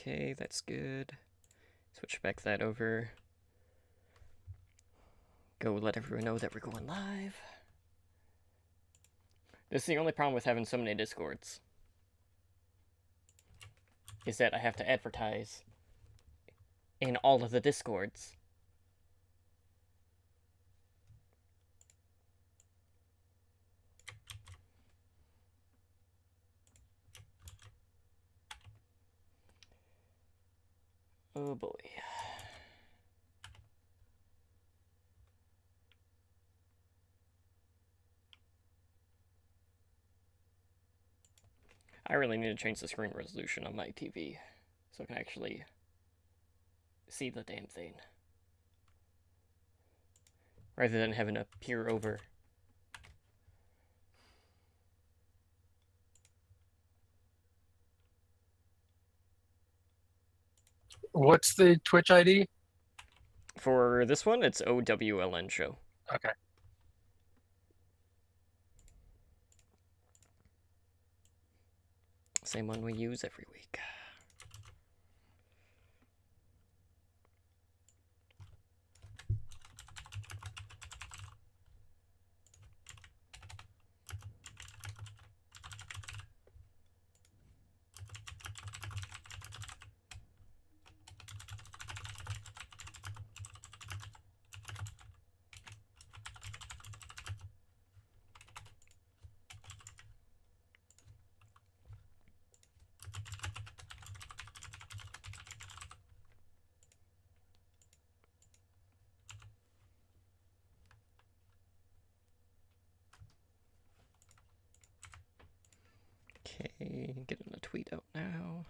Okay, that's good. Switch back that over. Go let everyone know that we're going live. This is the only problem with having so many Discords. Is that I have to advertise in all of the Discords. Oh boy. I really need to change the screen resolution on my TV so I can actually see the damn thing. Rather than having to peer over. What's the Twitch ID? For this one, it's OWLN Show. Okay. Same one we use every week. Okay, getting a tweet out now.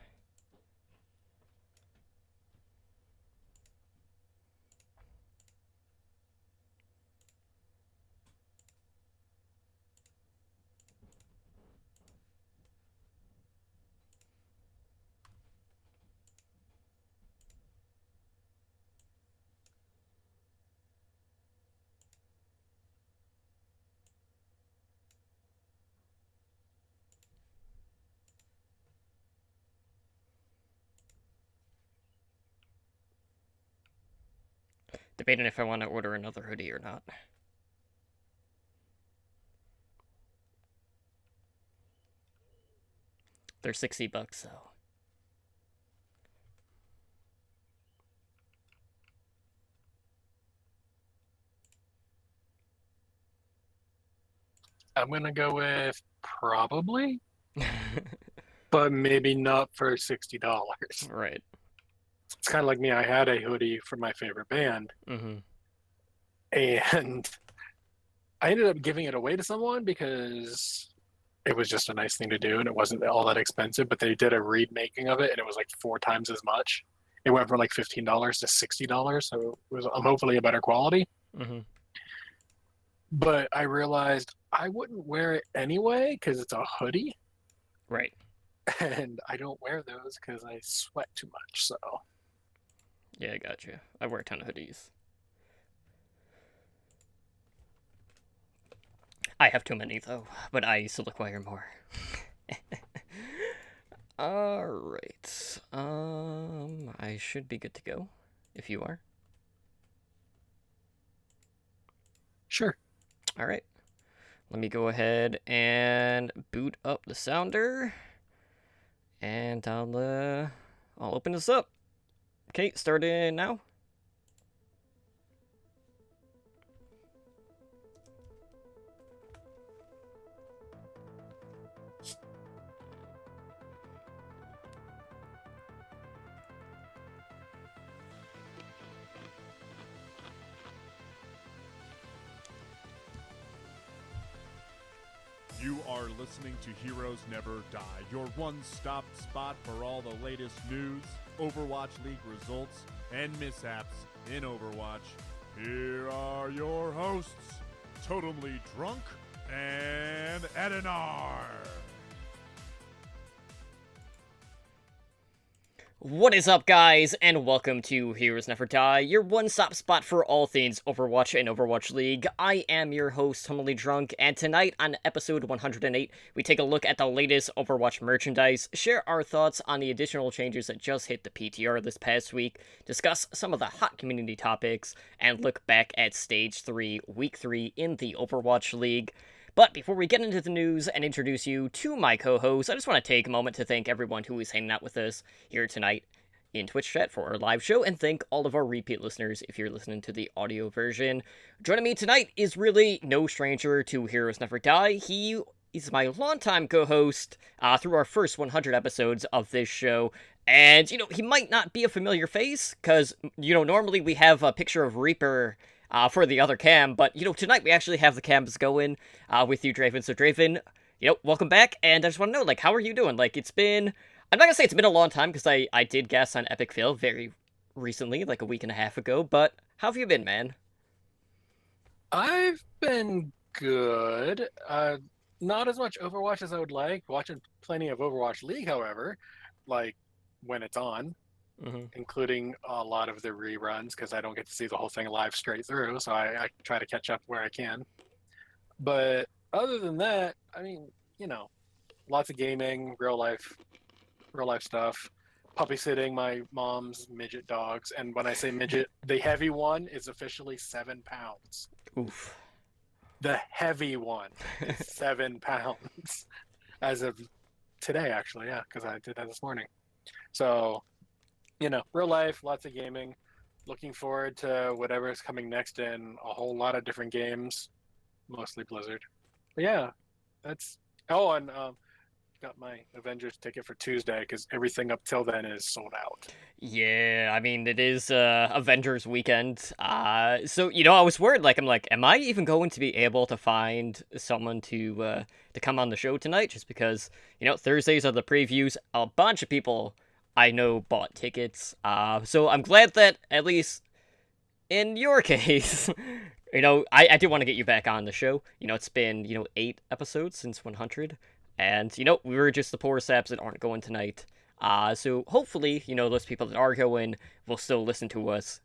Debating if I want to order another hoodie or not. They're $60, so. I'm gonna go with probably, but maybe not for $60. Right. It's kind of like me. I had a hoodie from my favorite band, Mm-hmm. and I ended up giving it away to someone because it was just a nice thing to do, and it wasn't all that expensive. But they did a remaking of it, and it was like 4 times as much. It went from like $15 to $60, so it was hopefully a better quality. Mm-hmm. But I realized I wouldn't wear it anyway because it's a hoodie, Right. and I don't wear those because I sweat too much. So Yeah, I got you. I wear a ton of hoodies. I have too many, though, but I still acquire more. Alright. I should be good to go, if you are. sure. Alright. Let me go ahead and boot up the sounder. And I'll open this up. Okay, start in now. You are listening to Heroes Never Die, your one-stop spot for all the latest news, Overwatch League results, and mishaps in Overwatch. Here are your hosts, Totemly Drunk and Edinar. What is up, guys, and welcome to Heroes Never Die, your one-stop spot for all things Overwatch and Overwatch League. I am your host, Humbly Drunk, and tonight on episode 108, we take a look at the latest Overwatch merchandise, share our thoughts on the additional changes that just hit the PTR this past week, discuss some of the hot community topics, and look back at Stage 3, Week 3 in the Overwatch League. But before we get into the news and introduce you to my co-host, I just want to take a moment to thank everyone who is hanging out with us here tonight in Twitch chat for our live show, and thank all of our repeat listeners if you're listening to the audio version. Joining me tonight is really no stranger to Heroes Never Die. He is my longtime co-host through our first 100 episodes of this show. And, he might not be a familiar face, because, normally we have a picture of Reaper for the other cam, but, tonight we actually have the cams going with you, Draven. So, Draven, welcome back, and I just want to know, how are you doing? It's been, I'm not gonna say it's been a long time, because I did guest on Epic Fail very recently, a week and a half ago, but how have you been, man? I've been good. Not as much Overwatch as I would like. Watching plenty of Overwatch League, however, when it's on. Including a lot of the reruns, because I don't get to see the whole thing live straight through, so I try to catch up where I can. But other than that, lots of gaming, real life stuff, puppy sitting my mom's midget dogs, and when I say midget, the heavy one is officially 7 pounds. Oof. The heavy one is 7 pounds as of today, actually, yeah, because I did that this morning. So real life, lots of gaming. Looking forward to whatever is coming next in a whole lot of different games, mostly Blizzard. But yeah, that's. Oh, and got my Avengers ticket for Tuesday because everything up till then is sold out. Yeah, it is Avengers weekend. So I was worried. Am I even going to be able to find someone to come on the show tonight? Just because Thursdays are the previews. A bunch of people I know bought tickets. So I'm glad that at least in your case, I do want to get you back on the show. It's been 8 episodes since 100, and we were just the poor saps that aren't going tonight. So hopefully, those people that are going will still listen to us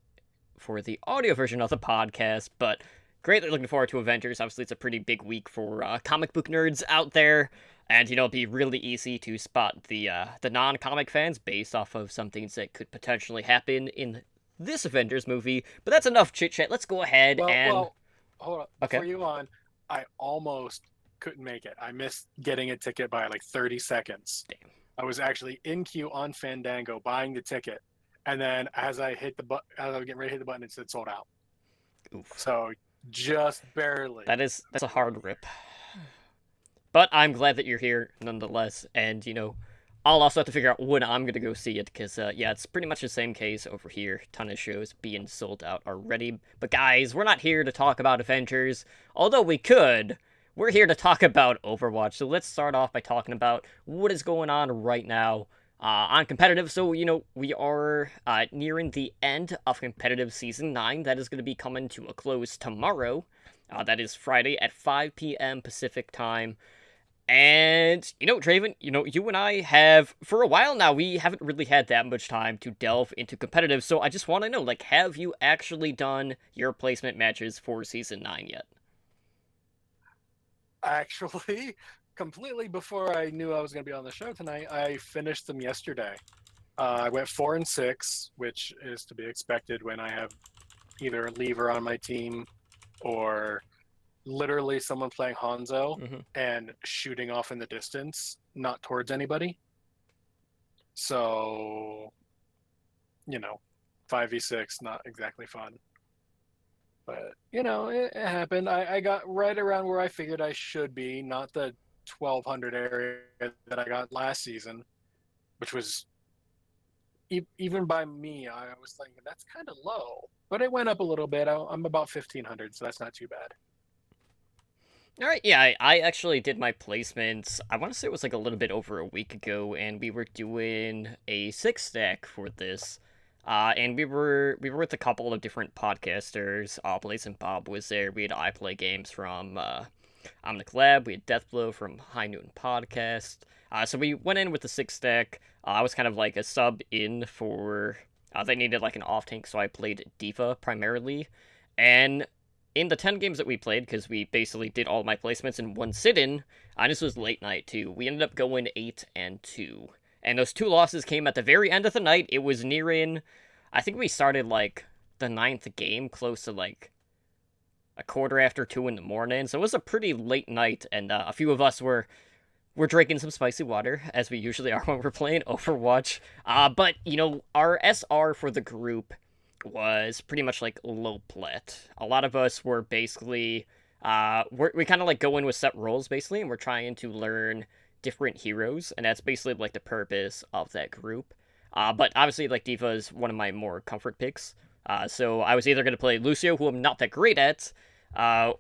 for the audio version of the podcast. But greatly looking forward to Avengers. Obviously, it's a pretty big week for comic book nerds out there. And, it'd be really easy to spot the non-comic fans based off of some things that could potentially happen in this Avengers movie. But that's enough chit-chat. Let's go ahead Well, hold on. Okay. Before you on, I almost couldn't make it. I missed getting a ticket by 30 seconds. Damn. I was actually in queue on Fandango buying the ticket. And then as I was getting ready to hit the button, it said sold out. Oof. So just barely. That's a hard rip. But I'm glad that you're here nonetheless, and, I'll also have to figure out when I'm going to go see it, because, it's pretty much the same case over here. Ton of shows being sold out already. But guys, we're not here to talk about Avengers, although we could. We're here to talk about Overwatch, so let's start off by talking about what is going on right now on competitive. So, we are nearing the end of competitive Season 9. That is going to be coming to a close tomorrow. That is Friday at 5 p.m. Pacific time. And, Draven, you and I have, for a while now, we haven't really had that much time to delve into competitive, so I just want to know, have you actually done your placement matches for Season 9 yet? Actually, completely before I knew I was going to be on the show tonight, I finished them yesterday. I went 4 and 6, which is to be expected when I have either a lever on my team or literally someone playing Hanzo and shooting off in the distance, not towards anybody. So, 5v6, not exactly fun. But, it happened. I got right around where I figured I should be, not the 1200 area that I got last season, which was, even by me, I was thinking that's kind of low. But it went up a little bit. I'm about 1500, so that's not too bad. All right, yeah, I actually did my placements, I want to say it was a little bit over a week ago, and we were doing a 6-stack for this. And we were with a couple of different podcasters. Blaze and Bob was there. We had iPlay Games from I'm the Collab. We had Deathblow from High Noon Podcast. So we went in with the 6-stack. I was kind of like a sub in for... they needed like an off-tank, so I played D.Va primarily. And in the 10 games that we played, because we basically did all my placements in one sit-in, this was late night too. We ended up going 8-2. And those 2 losses came at the very end of the night. It was nearing... I think we started like the 9th game, close to like a quarter after 2 in the morning. So it was a pretty late night, and a few of us were drinking some spicy water, as we usually are when we're playing Overwatch. But, you know, our SR for the group was pretty much like low plat. A lot of us were basically, we kind of like go in with set roles, basically, and we're trying to learn different heroes, and that's basically like the purpose of that group. But obviously, like, D.Va is one of my more comfort picks. So I was either going to play Lucio, who I'm not that great at,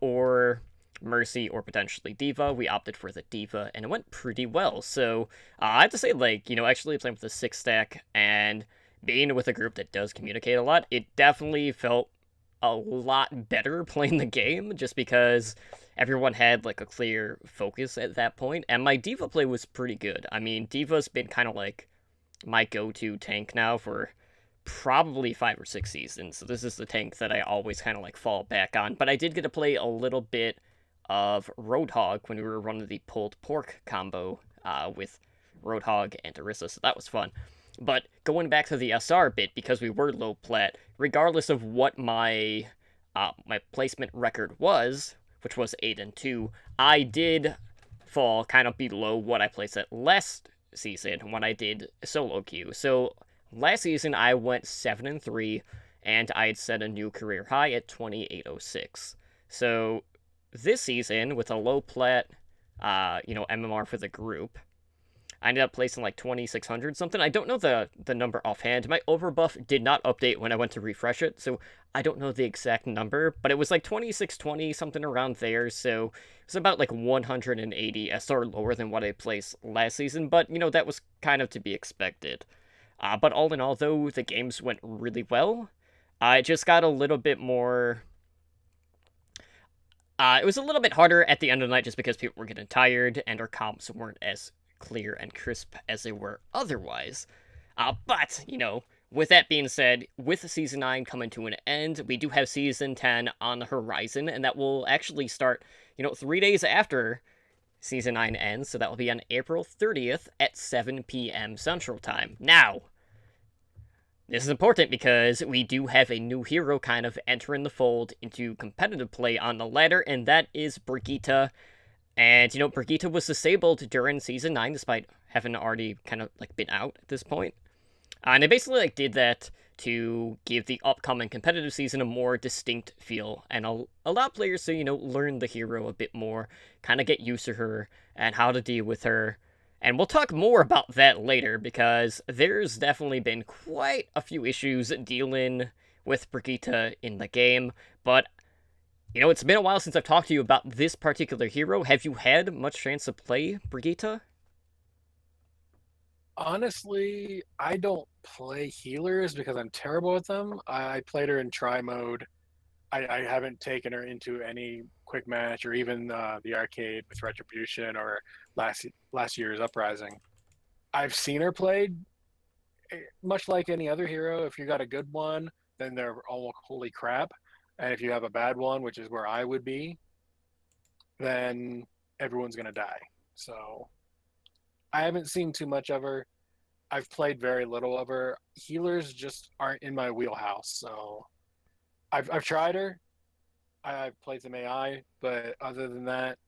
or Mercy, or potentially D.Va. We opted for the D.Va, and it went pretty well. So I have to say, like, you know, actually playing with the 6-stack and being with a group that does communicate a lot, it definitely felt a lot better playing the game, just because everyone had, like, a clear focus at that point. And my D.Va play was pretty good. I mean, D.Va's been kind of, like, my go-to tank now for probably 5 or 6 seasons. So this is the tank that I always kind of like fall back on. But I did get to play a little bit of Roadhog when we were running the pulled pork combo with Roadhog and Orisa, so that was fun. But going back to the SR bit, because we were low plat, regardless of what my my placement record was, which was 8-2, I did fall kind of below what I placed at last season when I did solo queue. So last season I went 7-3, and I had set a new career high at 2806. So this season, with a low plat, MMR for the group, I ended up placing like 2600 something. I don't know the number offhand. My overbuff did not update when I went to refresh it, so I don't know the exact number, but it was like 2620, something around there, so it was about like 180 SR lower than what I placed last season, but, you know, that was kind of to be expected. But all in all, though, the games went really well. It just got a little bit more... it was a little bit harder at the end of the night just because people were getting tired, and our comps weren't as clear and crisp as they were otherwise. But, you know, with that being said, with Season 9 coming to an end, we do have Season 10 on the horizon, and that will actually start, 3 days after Season 9 ends, so that will be on April 30th at 7 p.m. Central Time. Now, this is important because we do have a new hero kind of entering the fold into competitive play on the ladder, and that is Brigitte. And, Brigitte was disabled during Season 9, despite having already kind of, been out at this point. And they basically, did that to give the upcoming competitive season a more distinct feel, and allow players to, learn the hero a bit more, kind of get used to her, and how to deal with her. And we'll talk more about that later, because there's definitely been quite a few issues dealing with Brigitte in the game, but... it's been a while since I've talked to you about this particular hero. Have you had much chance to play Brigitte? Honestly, I don't play healers because I'm terrible at them. I played her in try mode. I haven't taken her into any quick match or even the arcade with Retribution or last year's Uprising. I've seen her played, much like any other hero. If you got a good one, then they're all holy crap. And if you have a bad one, which is where I would be, then everyone's going to die. So I haven't seen too much of her. I've played very little of her. Healers just aren't in my wheelhouse. So I've tried her. I've played some AI, but other than that,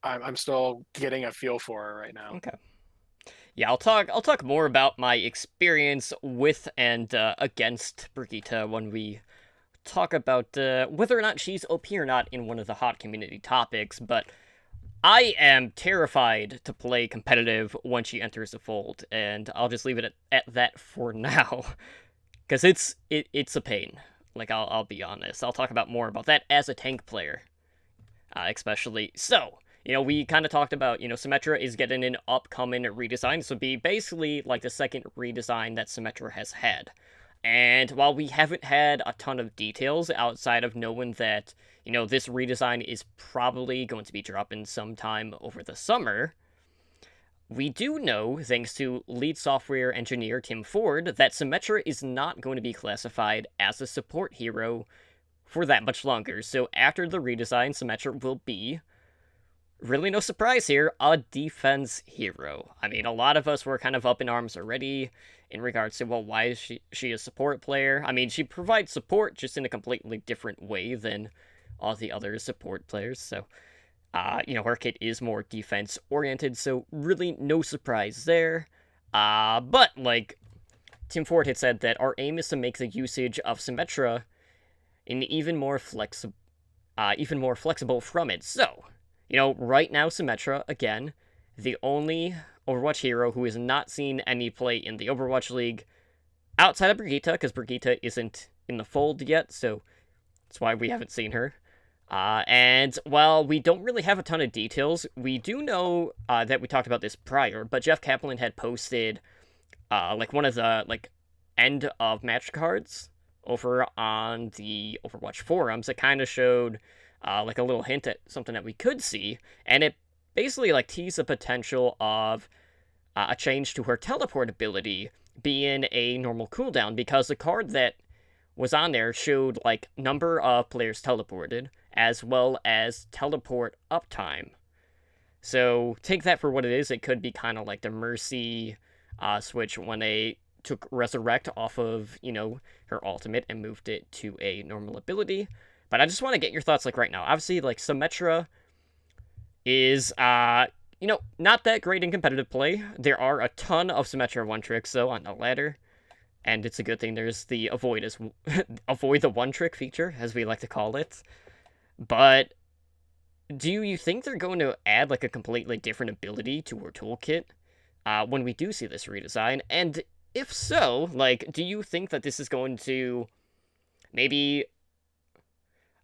I'm still getting a feel for her right now. Okay. Yeah, I'll talk more about my experience with and against Brigitte when we talk about whether or not she's OP or not in one of the hot community topics, but I am terrified to play competitive when she enters the fold, and I'll just leave it at that for now, because it's a pain. I'll be honest. I'll talk about more about that as a tank player, especially. So, we kind of talked about, Symmetra is getting an upcoming redesign. This would be basically the second redesign that Symmetra has had. And while we haven't had a ton of details outside of knowing that, this redesign is probably going to be dropping sometime over the summer, we do know, thanks to lead software engineer Tim Ford, that Symmetra is not going to be classified as a support hero for that much longer. So after the redesign, Symmetra will be, really no surprise here, a defense hero. I mean, a lot of us were kind of up in arms already in regards to, well, why is she a support player? I mean, she provides support just in a completely different way than all the other support players, so, her kit is more defense-oriented, so really no surprise there. But, Tim Ford had said that our aim is to make the usage of Symmetra an even more flexible from it. So, right now, Symmetra, again, the only Overwatch hero who has not seen any play in the Overwatch League outside of Brigitte, because Brigitte isn't in the fold yet, so that's why we haven't seen her. And while we don't really have a ton of details, we do know that we talked about this prior, but Jeff Kaplan had posted one of the end of match cards over on the Overwatch forums that kind of showed a little hint at something that we could see, and it basically teased the potential of a change to her teleport ability being a normal cooldown, because the card that was on there showed number of players teleported as well as teleport uptime. So take that for what it is. It could be kind of like the Mercy switch when they took Resurrect off of, her ultimate and moved it to a normal ability. But I just want to get your thoughts right now. Obviously, Symmetra is, not that great in competitive play. There are a ton of Symmetra one-tricks, though, on the ladder. And it's a good thing there's the avoid the one-trick feature, as we like to call it. But do you think they're going to add a completely different ability to her toolkit when we do see this redesign? And if so, do you think that this is going to maybe,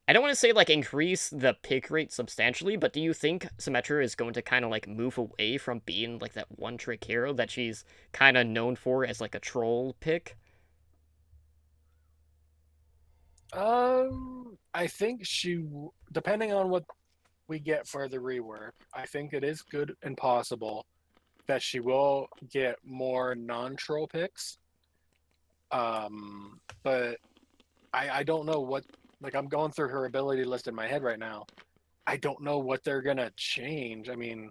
I don't want to say increase the pick rate substantially, but do you think Symmetra is going to kind of move away from being that one-trick hero that she's kind of known for as a troll pick? I think depending on what we get for the rework, I think it is good and possible that she will get more non-troll picks. But I don't know what, I'm going through her ability list in my head right now. I don't know what they're gonna change. I mean,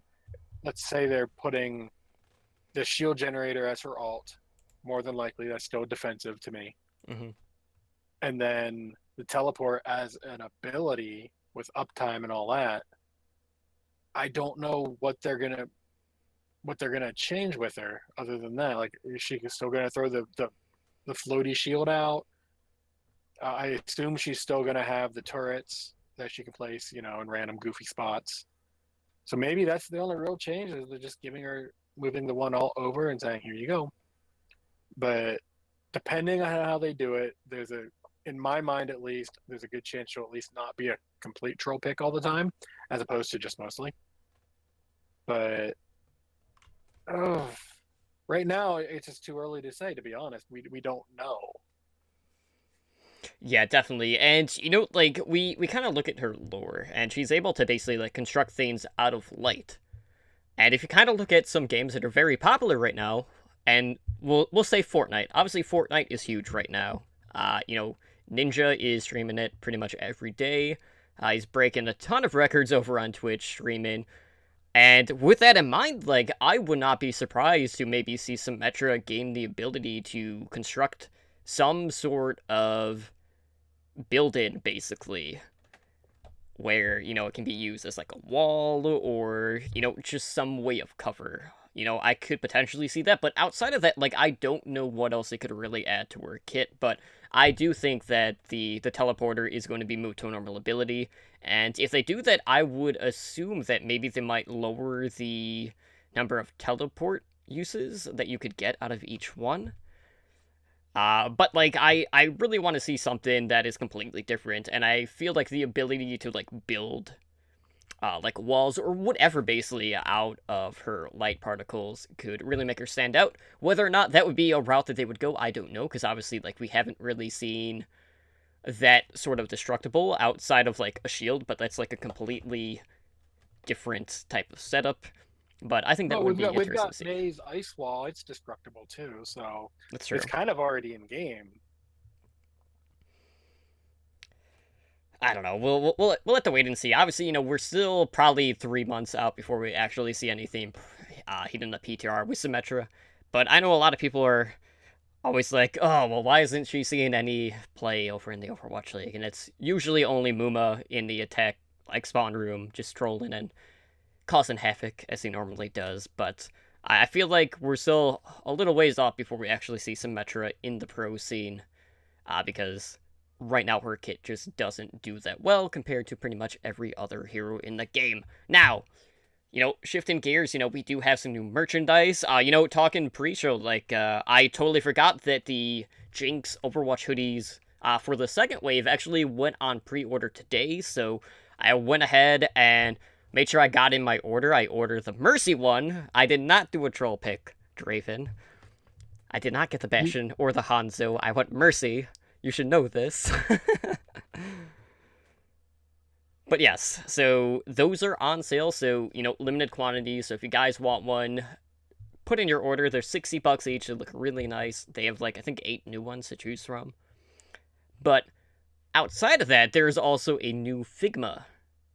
let's say they're putting the shield generator as her alt. More than likely, that's still defensive to me. Mm-hmm. And then the teleport as an ability with uptime and all that. I don't know what they're gonna change with her other than that. Is she still gonna throw the floaty shield out? I assume she's still gonna have the turrets that she can place, in random goofy spots. So maybe that's the only real change, is they're just moving the one alt over and saying, here you go. But depending on how they do it, in my mind at least, there's a good chance she'll at least not be a complete troll pick all the time, as opposed to just mostly. But right now, it's just too early to say, to be honest. We don't know. Yeah, definitely. And, we kind of look at her lore, and she's able to basically, construct things out of light. And if you kind of look at some games that are very popular right now, and we'll say Fortnite. Obviously, Fortnite is huge right now. Ninja is streaming it pretty much every day. He's breaking a ton of records over on Twitch streaming. And with that in mind, I would not be surprised to maybe see Symmetra gain the ability to construct some sort of build-in, basically, where, it can be used as a wall or, just some way of cover. I could potentially see that, but outside of that, I don't know what else they could really add to her kit, but I do think that the teleporter is going to be moved to a normal ability, and if they do that, I would assume that maybe they might lower the number of teleport uses that you could get out of each one. But I really want to see something that is completely different, and I feel the ability to build like walls or whatever basically out of her light particles could really make her stand out. Whether or not that would be a route that they would go, I don't know, because obviously like we haven't really seen that sort of destructible outside of like a shield, but that's like a completely different type of setup. But I think that Well, would be we've interesting got to see. May's ice wall. It's destructible too, so That's true. it's kind of already in game. I don't know. We'll have to wait and see. Obviously, we're still probably 3 months out before we actually see anything heating the PTR with Symmetra. But I know a lot of people are always like, oh, well, why isn't she seeing any play over in the Overwatch League? And it's usually only Muma in the attack, like, spawn room, just trolling and causing havoc, as he normally does. But I feel like we're still a little ways off before we actually see Symmetra in the pro scene, because right now her kit just doesn't do that well compared to pretty much every other hero in the game. Now, shifting gears, we do have some new merchandise. Talking pre-show, like, I totally forgot that the Jinx Overwatch hoodies for the second wave actually went on pre-order today, so I went ahead and made sure I got in my order. I ordered the Mercy one. I did not do a troll pick, Draven. I did not get the Bastion or the Hanzo. I went Mercy. You should know this. But yes, so those are on sale, so, limited quantities, so if you guys want one, put in your order. They're $60 each, they look really nice. They have, like, I think 8 new ones to choose from. But outside of that, there's also a new Figma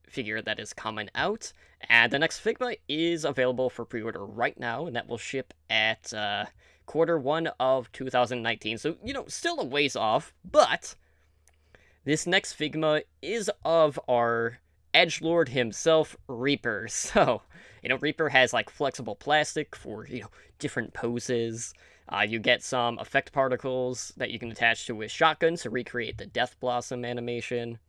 figure that is coming out, and the next Figma is available for pre-order right now, and that will ship at Q1 of 2019, so, still a ways off, but this next Figma is of our edgelord himself, Reaper. So, Reaper has, like, flexible plastic for, different poses. You get some effect particles that you can attach to his shotgun to recreate the Death Blossom animation.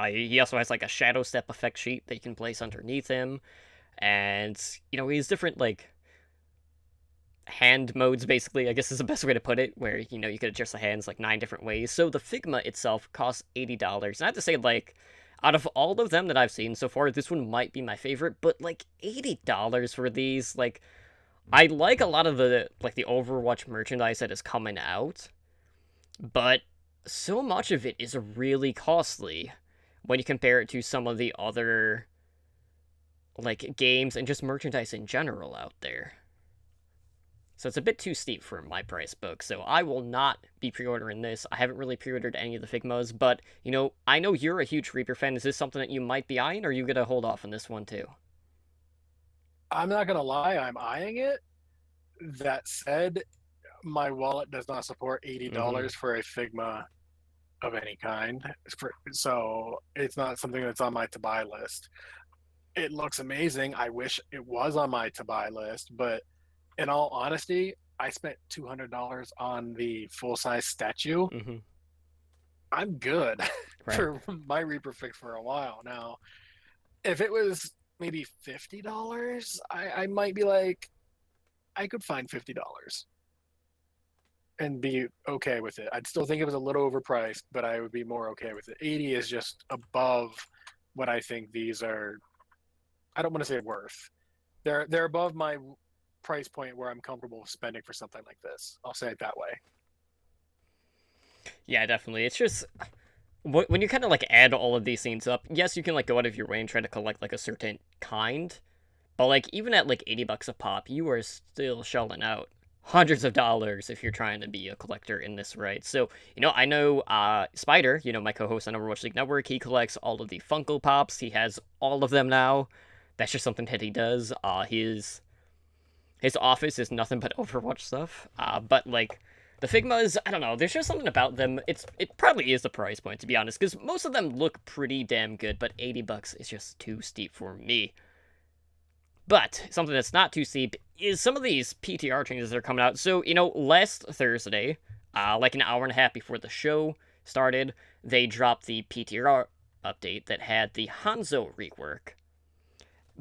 He also has, like, a Shadow Step effect sheet that you can place underneath him. And, he has different, like, hand modes, basically, I guess is the best way to put it, where, you could adjust the hands, like, 9 different ways. So the Figma itself costs $80. And I have to say, like, out of all of them that I've seen so far, this one might be my favorite, but, like, $80 for these, like, I like a lot of the Overwatch merchandise that is coming out, but so much of it is really costly when you compare it to some of the other, like, games and just merchandise in general out there. So it's a bit too steep for my price book, so I will not be pre-ordering this. I haven't really pre-ordered any of the Figmas, but, I know you're a huge Reaper fan. Is this something that you might be eyeing, or are you going to hold off on this one too? I'm not gonna lie, I'm eyeing it. That said, my wallet does not support $80 for a Figma of any kind. So it's not something that's on my to buy list. It looks amazing. I wish it was on my to buy list, but in all honesty, I spent $200 on the full size statue. I'm good for my Reaper fix for a while now. If it was maybe $50, I might be like, I could find $50 and be okay with it. I'd still think it was a little overpriced, but I would be more okay with it. 80 is just above what I think these are. I don't want to say worth. They're above my price point where I'm comfortable spending for something like this. I'll say it that way. Yeah, definitely. It's just when you kind of, like, add all of these things up, yes, you can, like, go out of your way and try to collect, like, a certain kind, but, like, even at, like, $80 a pop, you are still shelling out hundreds of dollars if you're trying to be a collector in this, right? So, I know Spider, my co-host on Overwatch League Network, he collects all of the Funko Pops. He has all of them now. That's just something that he does. His office is nothing but Overwatch stuff. But, like, the Figmas, I don't know, there's just something about them. It probably is the price point, to be honest, because most of them look pretty damn good, but $80 is just too steep for me. But something that's not too steep is some of these PTR changes that are coming out. So, last Thursday, like an hour and a half before the show started, they dropped the PTR update that had the Hanzo rework.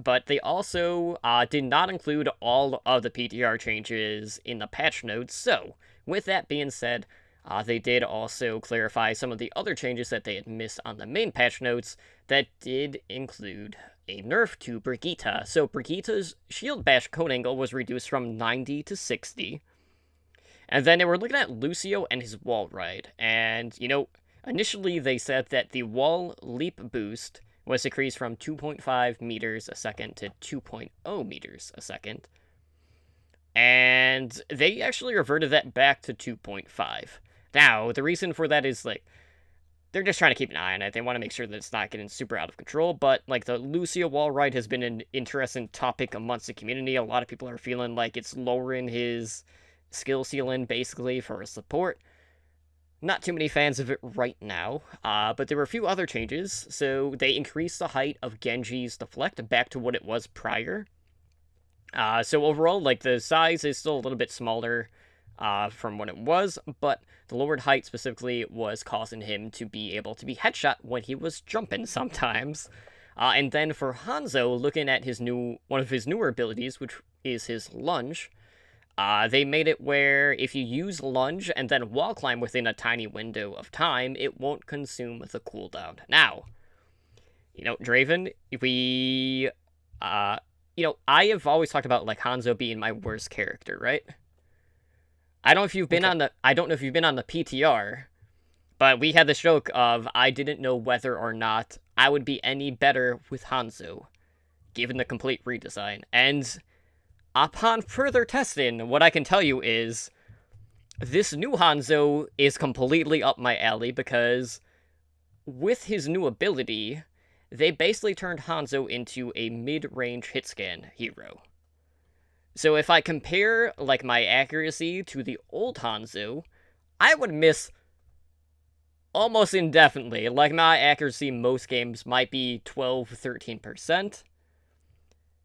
But they also did not include all of the PTR changes in the patch notes. So, with that being said, They did also clarify some of the other changes that they had missed on the main patch notes that did include a nerf to Brigitte. So Brigitte's shield bash cone angle was reduced from 90 to 60. And then they were looking at Lucio and his wall ride. And, initially they said that the wall leap boost was decreased from 2.5 meters a second to 2.0 meters a second. And they actually reverted that back to 2.5. Now, the reason for that is, they're just trying to keep an eye on it. They want to make sure that it's not getting super out of control. But, the Lucio wall ride has been an interesting topic amongst the community. A lot of people are feeling like it's lowering his skill ceiling, basically, for his support. Not too many fans of it right now, but there were a few other changes. So they increased the height of Genji's deflect back to what it was prior. So overall, the size is still a little bit smaller from what it was, but the lowered height specifically was causing him to be able to be headshot when he was jumping sometimes. And then for Hanzo, looking at one of his newer abilities, which is his lunge, they made it where if you use lunge and then wall climb within a tiny window of time, it won't consume the cooldown. Now, Draven, I have always talked about Hanzo being my worst character, right? I don't know if you've been on the PTR, but we had this joke of I didn't know whether or not I would be any better with Hanzo, given the complete redesign. And upon further testing, what I can tell you is this new Hanzo is completely up my alley because with his new ability, they basically turned Hanzo into a mid-range hit scan hero. So if I compare, my accuracy to the old Hanzo, I would miss almost indefinitely. My accuracy most games might be 12-13%.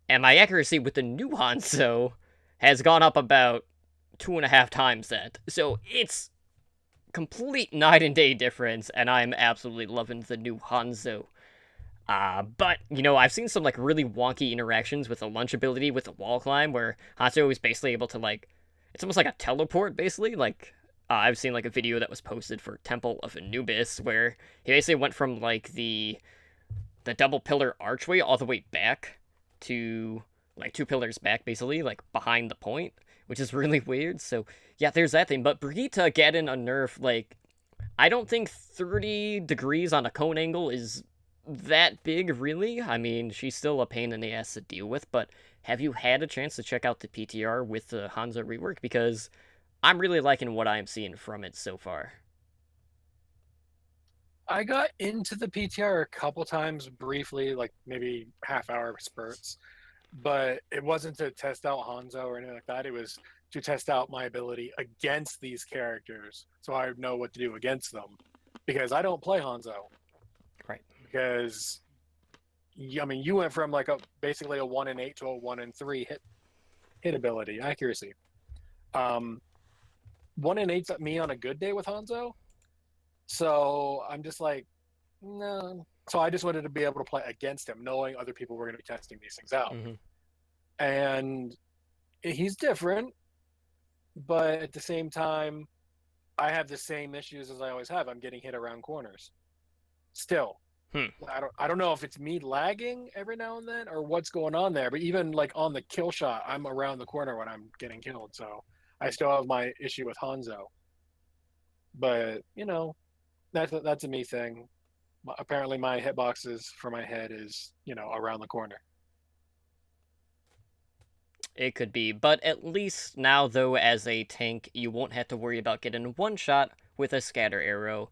And my accuracy with the new Hanzo has gone up about 2.5 times that. So it's complete night and day difference, and I'm absolutely loving the new Hanzo. But, I've seen some, really wonky interactions with the lunge ability with the wall climb, where Hanzo is basically able to, it's almost like a teleport, basically. I've seen, a video that was posted for Temple of Anubis, where he basically went from, the double pillar archway all the way back to, 2 pillars back, basically, behind the point, which is really weird. So, yeah, there's that thing. But Brigitte getting a nerf, I don't think 30 degrees on a cone angle is that big, really. I mean, she's still a pain in the ass to deal with, but have you had a chance to check out the PTR with the Hanzo rework? Because I'm really liking what I'm seeing from it so far. I got into the PTR a couple times briefly, maybe half-hour spurts, but it wasn't to test out Hanzo or anything like that. It was to test out my ability against these characters, so I know what to do against them. Because I don't play Hanzo. Right. Because, you went from basically a 1 in 8 to a 1 in 3 hit ability accuracy. 1 in 8's at me on a good day with Hanzo. So I'm just no. So I just wanted to be able to play against him, knowing other people were going to be testing these things out. Mm-hmm. And he's different, but at the same time, I have the same issues as I always have. I'm getting hit around corners. Still. I don't know if it's me lagging every now and then or what's going on there, but even on the kill shot, I'm around the corner when I'm getting killed. So I still have my issue with Hanzo. But, that's a me thing. Apparently my hitboxes for my head is, around the corner. It could be, but at least now, though, as a tank, you won't have to worry about getting one shot with a scatter arrow.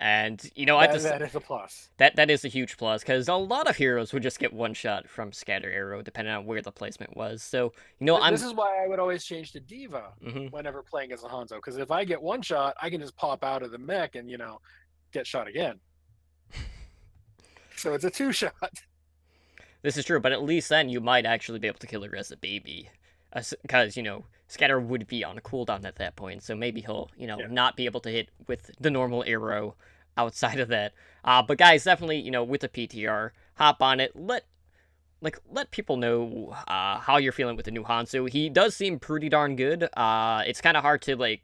And, that is a plus. That is a huge plus, because a lot of heroes would just get one shot from scatter arrow, depending on where the placement was. So, This is why I would always change to D.Va Mm-hmm. whenever playing as a Hanzo, because if I get one shot, I can just pop out of the mech and, get shot again. So it's a 2-shot. This is true, but at least then you might actually be able to kill her as a baby. Because, Scatter would be on a cooldown at that point, so maybe he'll, not be able to hit with the normal arrow outside of that. But guys, definitely, with the PTR, hop on it, let people know how you're feeling with the new Hanzo. He does seem pretty darn good. It's kind of hard to,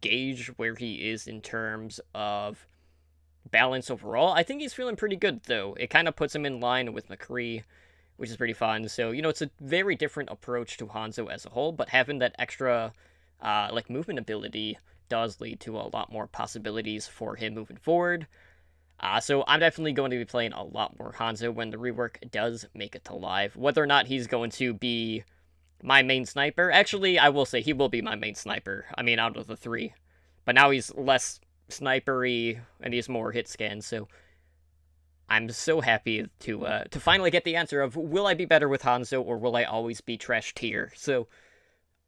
gauge where he is in terms of balance overall. I think he's feeling pretty good, though. It kind of puts him in line with McCree, which is pretty fun. So, it's a very different approach to Hanzo as a whole, but having that extra, movement ability does lead to a lot more possibilities for him moving forward. So I'm definitely going to be playing a lot more Hanzo when the rework does make it to live. Whether or not he's going to be my main sniper, actually, I will say he will be my main sniper. I mean, out of the three. But now he's less snipery and he's more hit scan, so I'm so happy to finally get the answer of will I be better with Hanzo or will I always be trash tier? So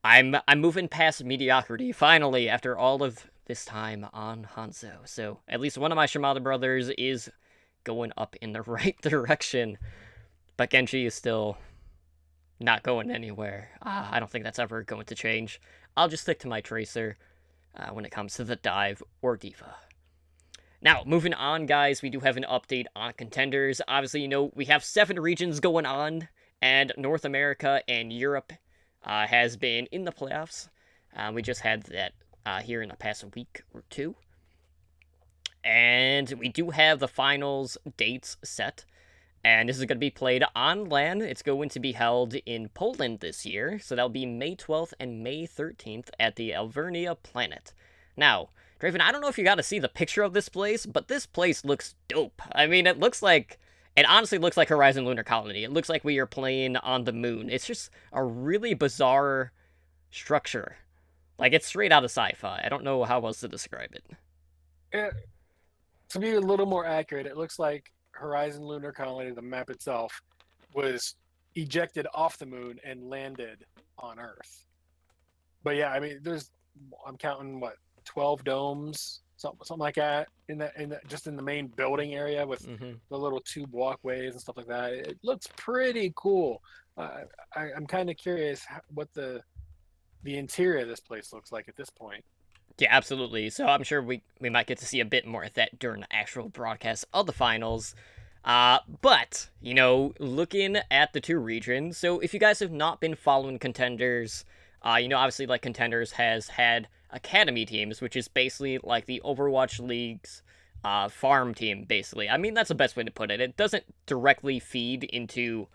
I'm moving past mediocrity finally after all of this time on Hanzo. So at least one of my Shimada brothers is going up in the right direction, but Genji is still not going anywhere. I don't think that's ever going to change. I'll just stick to my Tracer when it comes to the dive or D.Va. Now, moving on, guys, we do have an update on contenders. Obviously, we have 7 regions going on, and North America and Europe has been in the playoffs. We just had that here in the past week or two. And we do have the finals dates set. And this is going to be played on LAN. It's going to be held in Poland this year. So that'll be May 12th and May 13th at the Alvernia Planet. Now, Draven, I don't know if you got to see the picture of this place, but this place looks dope. I mean, it honestly looks like Horizon Lunar Colony. It looks like we are playing on the moon. It's just a really bizarre structure. Like, it's straight out of sci-fi. I don't know how else to describe it. To be a little more accurate, it looks like Horizon Lunar Colony, the map itself, was ejected off the moon and landed on Earth. But yeah, I mean, I'm counting 12 domes, something like that, just in the main building area with the little tube walkways and stuff like that. It looks pretty cool. I'm kind of curious what the interior of this place looks like at this point. Yeah, absolutely. So I'm sure we might get to see a bit more of that during the actual broadcast of the finals. But, looking at the 2 regions, so if you guys have not been following Contenders, obviously, Contenders has had academy teams, which is basically like the Overwatch League's farm team, basically. I mean, that's the best way to put it. It doesn't directly feed into,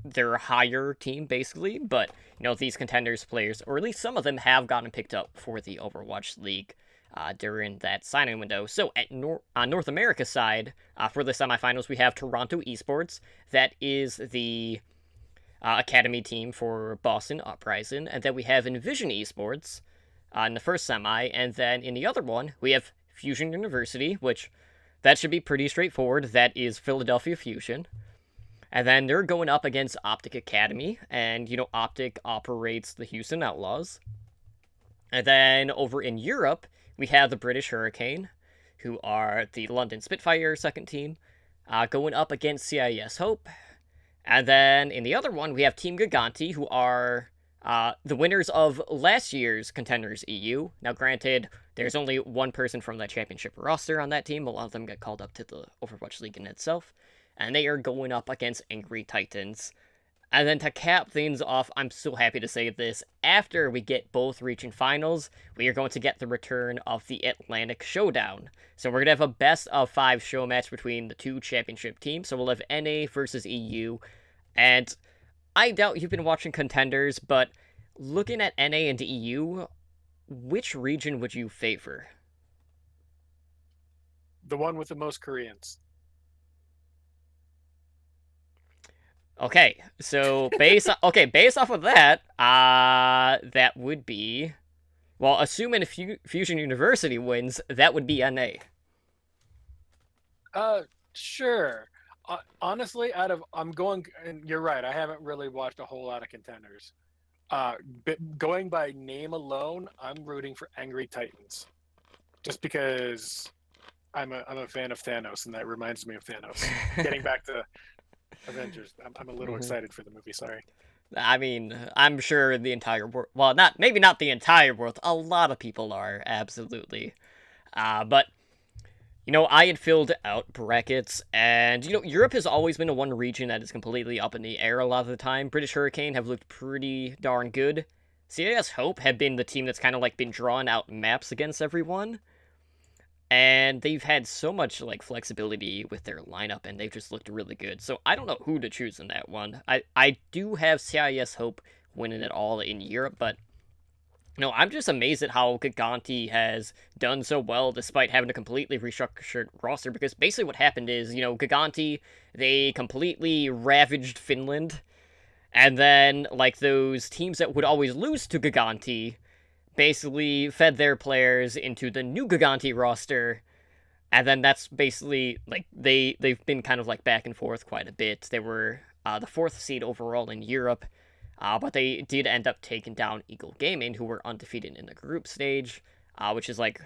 their higher team, basically, but, these Contenders players, or at least some of them, have gotten picked up for the Overwatch League during that signing window. So, on North America side, for the semifinals, we have Toronto Esports. That is the academy team for Boston Uprising, and then we have Envision Esports in the first semi, and then in the other one, we have Fusion University, which that should be pretty straightforward. That is Philadelphia Fusion. And then they're going up against Optic Academy, and, Optic operates the Houston Outlaws. And then over in Europe, we have the British Hurricane, who are the London Spitfire second team, going up against CIS Hope. And then in the other one, we have Team Giganti, who are the winners of last year's Contenders EU. Now, granted, there's only one person from that championship roster on that team. A lot of them get called up to the Overwatch League in itself. And they are going up against Angry Titans. And then to cap things off, I'm so happy to say this, after we get both region finals, we are going to get the return of the Atlantic Showdown. So we're going to have a best of 5 show match between the 2 championship teams. So we'll have NA versus EU. And I doubt you've been watching Contenders, but looking at NA and EU, which region would you favor? The one with the most Koreans. Okay, so based off of that, that would be, well, assuming Fusion University wins, that would be NA. Sure. Honestly, I'm going, and you're right, I haven't really watched a whole lot of Contenders. But going by name alone, I'm rooting for Angry Titans, just because I'm a fan of Thanos, and that reminds me of Thanos. Getting back to Avengers, I'm a little excited for the movie. Sorry. I mean, I'm sure the entire world, well, maybe not the entire world, a lot of people are, absolutely. But, I had filled out brackets, and, Europe has always been the one region that is completely up in the air a lot of the time. British Hurricane have looked pretty darn good. CIS Hope had been the team that's kind of like been drawing out maps against everyone, and they've had so much like flexibility with their lineup, and they've just looked really good. So I don't know who to choose in that one. I do have CIS Hope winning it all in Europe, but no, I'm just amazed at how Giganti has done so well despite having a completely restructured roster. Because basically, what happened is, Giganti, they completely ravaged Finland, and then like those teams that would always lose to Giganti basically fed their players into the new Giganti roster, and then that's basically like they've been kind of like back and forth quite a bit. They were the fourth seed overall in Europe, but they did end up taking down Eagle Gaming, who were undefeated in the group stage, which is like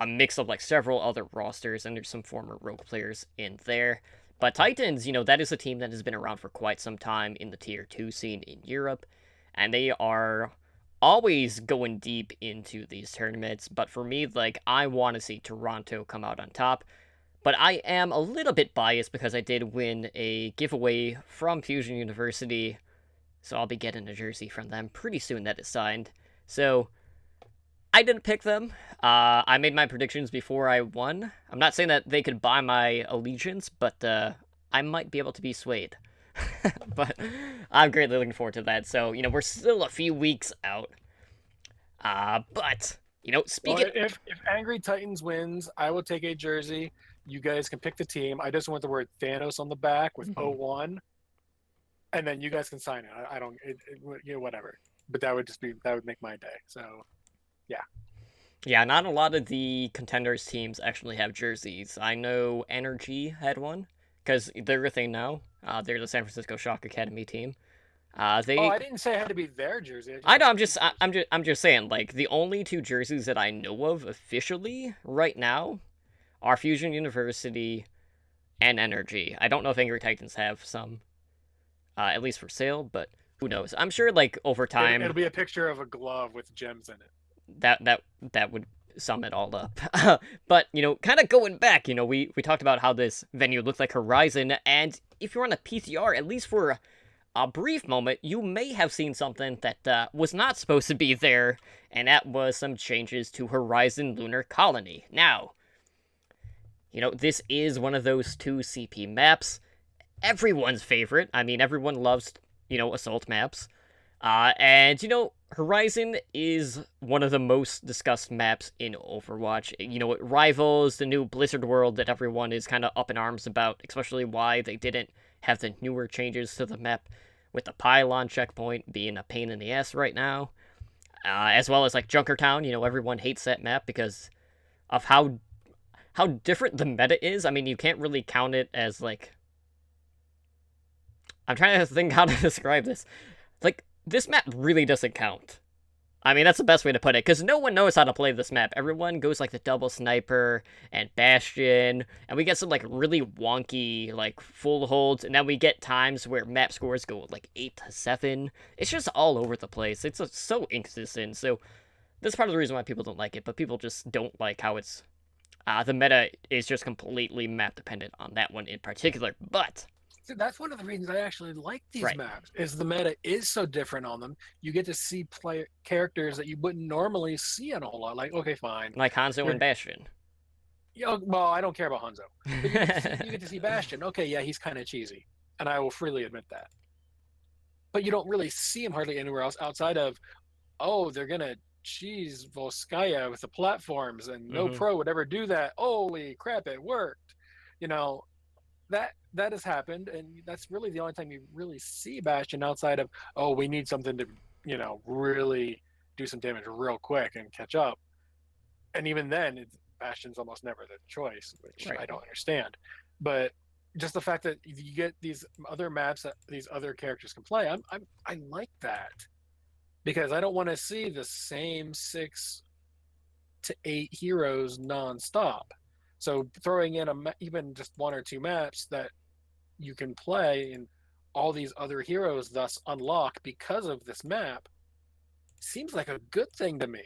a mix of like several other rosters, and there's some former Rogue players in there. But Titans, that is a team that has been around for quite some time in the tier 2 scene in Europe, and they are always going deep into these tournaments. But for me, like, I want to see Toronto come out on top. But I am a little bit biased because I did win a giveaway from Fusion University, so I'll be getting a jersey from them pretty soon that is signed. So I didn't pick them. I made my predictions before I won. I'm not saying that they could buy my allegiance, but I might be able to be swayed. But I'm greatly looking forward to that. So, we're still a few weeks out. But, speaking... Well, if Angry Titans wins, I will take a jersey. You guys can pick the team. I just want the word Thanos on the back with 01. And then you guys can sign it. I don't... whatever. But that would make my day. So, yeah. Yeah, not a lot of the contenders teams actually have jerseys. I know Energy had one, because they're a thing now. They're the San Francisco Shock Academy team. I didn't say it had to be their jersey. I know. I'm just saying. Like, the only two jerseys that I know of officially right now are Fusion University and Energy. I don't know if Angry Titans have some, at least for sale, but who knows? I'm sure, like, over time, it'll be a picture of a glove with gems in it. That would sum it all up. But, kind of going back, we talked about how this venue looked like Horizon, and if you're on a PTR, at least for a brief moment, you may have seen something that was not supposed to be there, and that was some changes to Horizon Lunar Colony. Now, this is one of those 2 CP maps, everyone's favorite. I mean, everyone loves, assault maps. And, Horizon is one of the most discussed maps in Overwatch. It rivals the new Blizzard world that everyone is kind of up in arms about, especially why they didn't have the newer changes to the map, with the pylon checkpoint being a pain in the ass right now. As well as, like, Junkertown, everyone hates that map because of how different the meta is. I mean, you can't really count it as, like... I'm trying to think how to describe this. Like, this map really doesn't count. I mean, that's the best way to put it, because no one knows how to play this map. Everyone goes, like, the double sniper and Bastion, and we get some, like, really wonky, like, full holds, and then we get times where map scores go, like, 8-7. It's just all over the place. It's so inconsistent, so that's part of the reason why people don't like it, but people just don't like how it's... the meta is just completely map-dependent on that one in particular, but... That's one of the reasons I actually like these Right. maps, is the meta is so different on them. You get to see characters that you wouldn't normally see on a whole lot. Like, okay, fine. Like Hanzo and Bastion. Well, I don't care about Hanzo. But you get to see Bastion. Okay, yeah, he's kind of cheesy. And I will freely admit that. But you don't really see him hardly anywhere else outside of, they're going to cheese Volskaya with the platforms, and no pro would ever do that. Holy crap, it worked. That has happened, and that's really the only time you really see Bastion outside of, we need something to, really do some damage real quick and catch up. And even then, Bastion's almost never the choice, which I don't understand. But just the fact that you get these other maps that these other characters can play, I like that, because I don't want to see the same 6 to 8 heroes nonstop. So throwing in even just 1 or 2 maps that you can play and all these other heroes thus unlock because of this map seems like a good thing to me.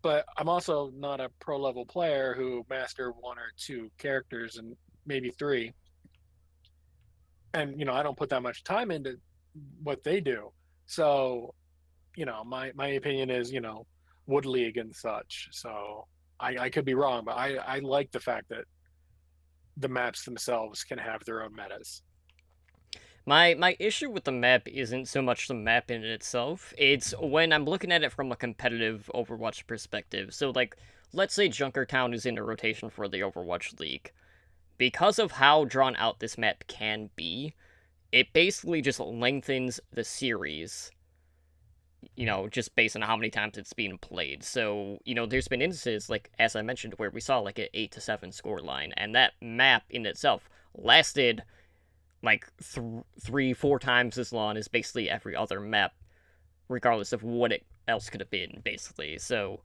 But I'm also not a pro level player who master 1 or 2 characters and maybe 3. And, I don't put that much time into what they do. So my opinion is, Wood League and such. So I could be wrong, but I like the fact that the maps themselves can have their own metas. My issue with the map isn't so much the map in itself. It's when I'm looking at it from a competitive Overwatch perspective. So like, let's say Junkertown is in a rotation for the Overwatch League. Because of how drawn out this map can be, it basically just lengthens the series, just based on how many times it's being played. So, there's been instances, like, as I mentioned, where we saw, like, an 8-7 score line, and that map in itself lasted, like, 3-4 times as long as basically every other map, regardless of what it else could have been, basically. So,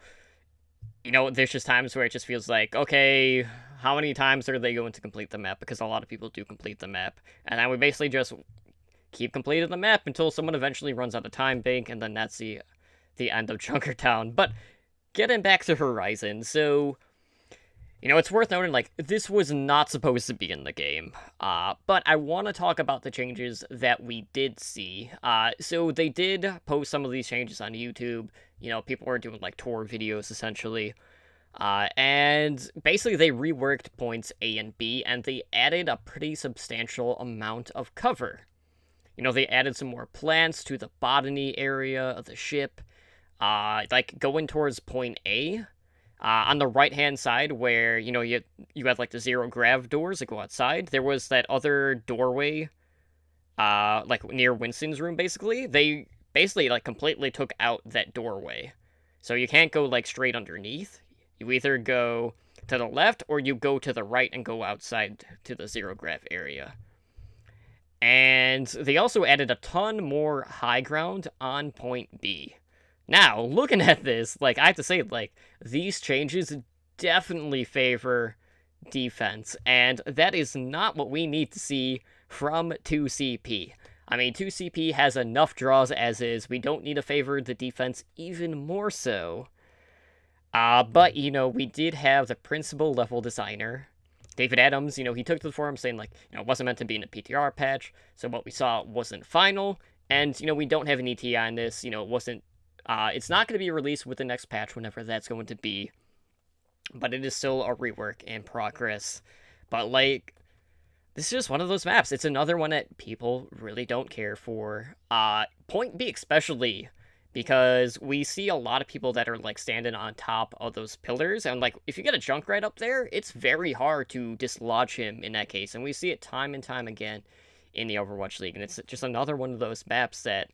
there's just times where it just feels like, okay, how many times are they going to complete the map? Because a lot of people do complete the map. And then we basically just keep completing the map until someone eventually runs out of time bank, and then that's the end of Junkertown. But getting back to Horizon, so it's worth noting, like, this was not supposed to be in the game. But I want to talk about the changes that we did see. So they did post some of these changes on YouTube. People were doing, like, tour videos, essentially. And basically they reworked points A and B, and they added a pretty substantial amount of cover. They added some more plants to the botany area of the ship. Like, going towards point A, on the right-hand side where, you had, like, the zero grav doors that go outside, there was that other doorway, like, near Winston's room, basically. They basically, like, completely took out that doorway. So you can't go, like, straight underneath. You either go to the left, or you go to the right and go outside to the zero grav area. And they also added a ton more high ground on point B. Now, looking at this, like, I have to say, like, these changes definitely favor defense, and that is not what we need to see from 2CP. I mean, 2CP has enough draws as is. We don't need to favor the defense even more so. But, we did have the principal level designer, David Adams. He took to the forum saying, like, it wasn't meant to be in a PTR patch, so what we saw wasn't final, and, we don't have an ETI on this, it wasn't, it's not going to be released with the next patch, whenever that's going to be, but it is still a rework in progress. But, like, this is just one of those maps. It's another one that people really don't care for, point B especially, because we see a lot of people that are, like, standing on top of those pillars, and, like, if you get a Junkrat up there, it's very hard to dislodge him in that case, and we see it time and time again in the Overwatch League, and it's just another one of those maps that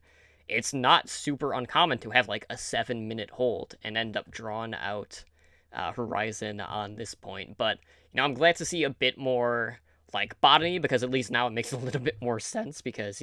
it's not super uncommon to have, like, a 7-minute hold and end up drawn out Horizon on this point. But, I'm glad to see a bit more, like, botany, because at least now it makes a little bit more sense, because,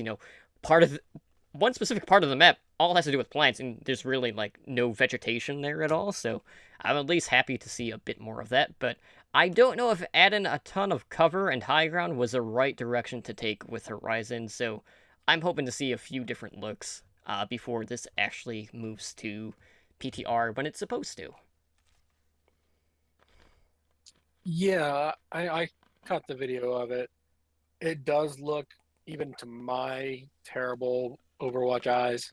one specific part of the map all has to do with plants, and there's really, like, no vegetation there at all, so I'm at least happy to see a bit more of that. But I don't know if adding a ton of cover and high ground was the right direction to take with Horizon, so I'm hoping to see a few different looks before this actually moves to PTR when it's supposed to. Yeah, I caught the video of it. It does look, even to my terrible Overwatch eyes,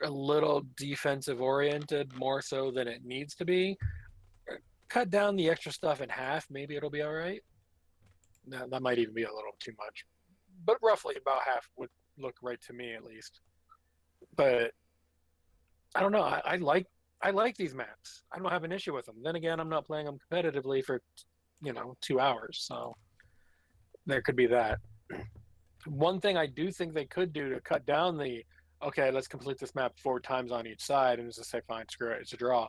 a little defensive oriented, more so than it needs to be. Cut down the extra stuff in half, maybe it'll be all right. That might even be a little too much, but roughly about half would look right to me, at least. But I don't know. I like these maps. I don't have an issue with them. Then again, I'm not playing them competitively for 2 hours, so there could be that. One thing I do think they could do to cut down the, okay, let's complete this map 4 times on each side, and just say, fine, screw it, it's a draw.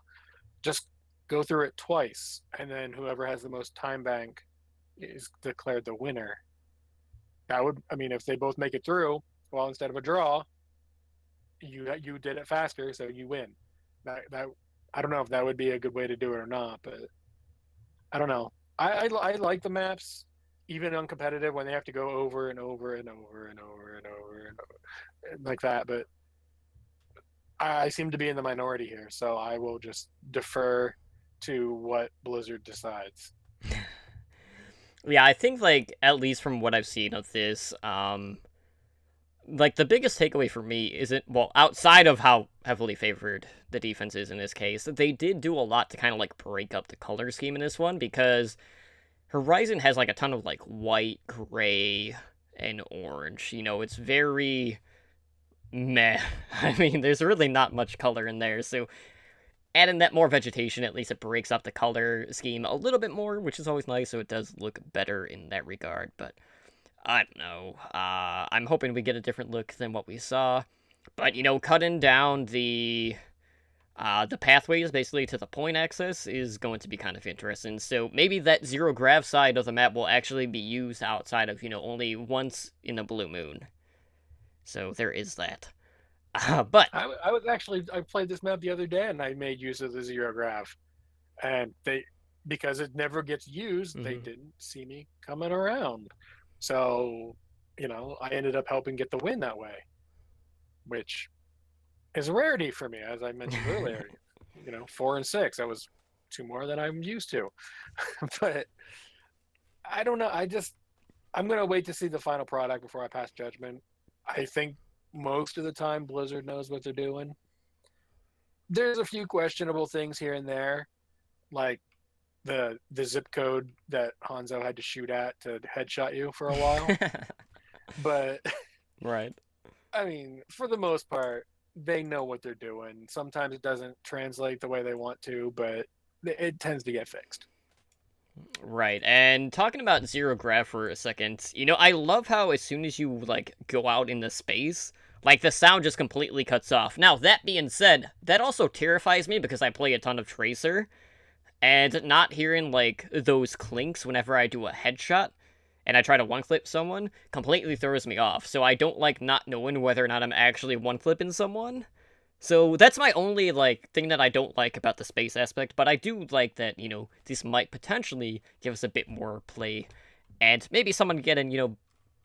Just go through it twice, and then whoever has the most time bank is declared the winner. That would, if they both make it through, well, instead of a draw, you did it faster, so you win. That I don't know if that would be a good way to do it or not, but I don't know. I like the maps, even uncompetitive, when they have to go over and over and over and over and over and over like that. But I seem to be in the minority here, so I will just defer to what Blizzard decides. Yeah, I think, like, at least from what I've seen of this, like, the biggest takeaway for me isn't, well, outside of how heavily favored the defense is in this case, they did do a lot to kind of, like, break up the color scheme in this one, because Horizon has, like, a ton of, like, white, gray, and orange. You know, it's very meh. I mean, there's really not much color in there, so adding that more vegetation, at least it breaks up the color scheme a little bit more, which is always nice, so it does look better in that regard, but I don't know. I'm hoping we get a different look than what we saw, but, you know, cutting down the pathways basically to the point axis is going to be kind of interesting, so maybe that zero grav side of the map will actually be used outside of, you know, only once in a blue moon. So there is that. But I played this map the other day and I made use of the zero grav, and because it never gets used, they didn't see me coming around. So, you know, I ended up helping get the win that way, which is a rarity for me, as I mentioned earlier. You know, 4 and 6. That was 2 more than I'm used to. But I don't know. I'm gonna wait to see the final product before I pass judgment. I think most of the time Blizzard knows what they're doing. There's a few questionable things here and there, like the zip code that Hanzo had to shoot at to headshot you for a while. But right. I mean, for the most part, they know what they're doing. Sometimes it doesn't translate the way they want to, but it tends to get fixed. Right, and talking about zero grav for a second, you know, I love how as soon as you, like, go out into space, like, the sound just completely cuts off. Now, that being said, that also terrifies me because I play a ton of Tracer, and not hearing, like, those clinks whenever I do a headshot, and I try to one-clip someone, completely throws me off, so I don't like not knowing whether or not I'm actually one-clipping someone. So that's my only, like, thing that I don't like about the space aspect, but I do like that, you know, this might potentially give us a bit more play, and maybe someone getting, you know,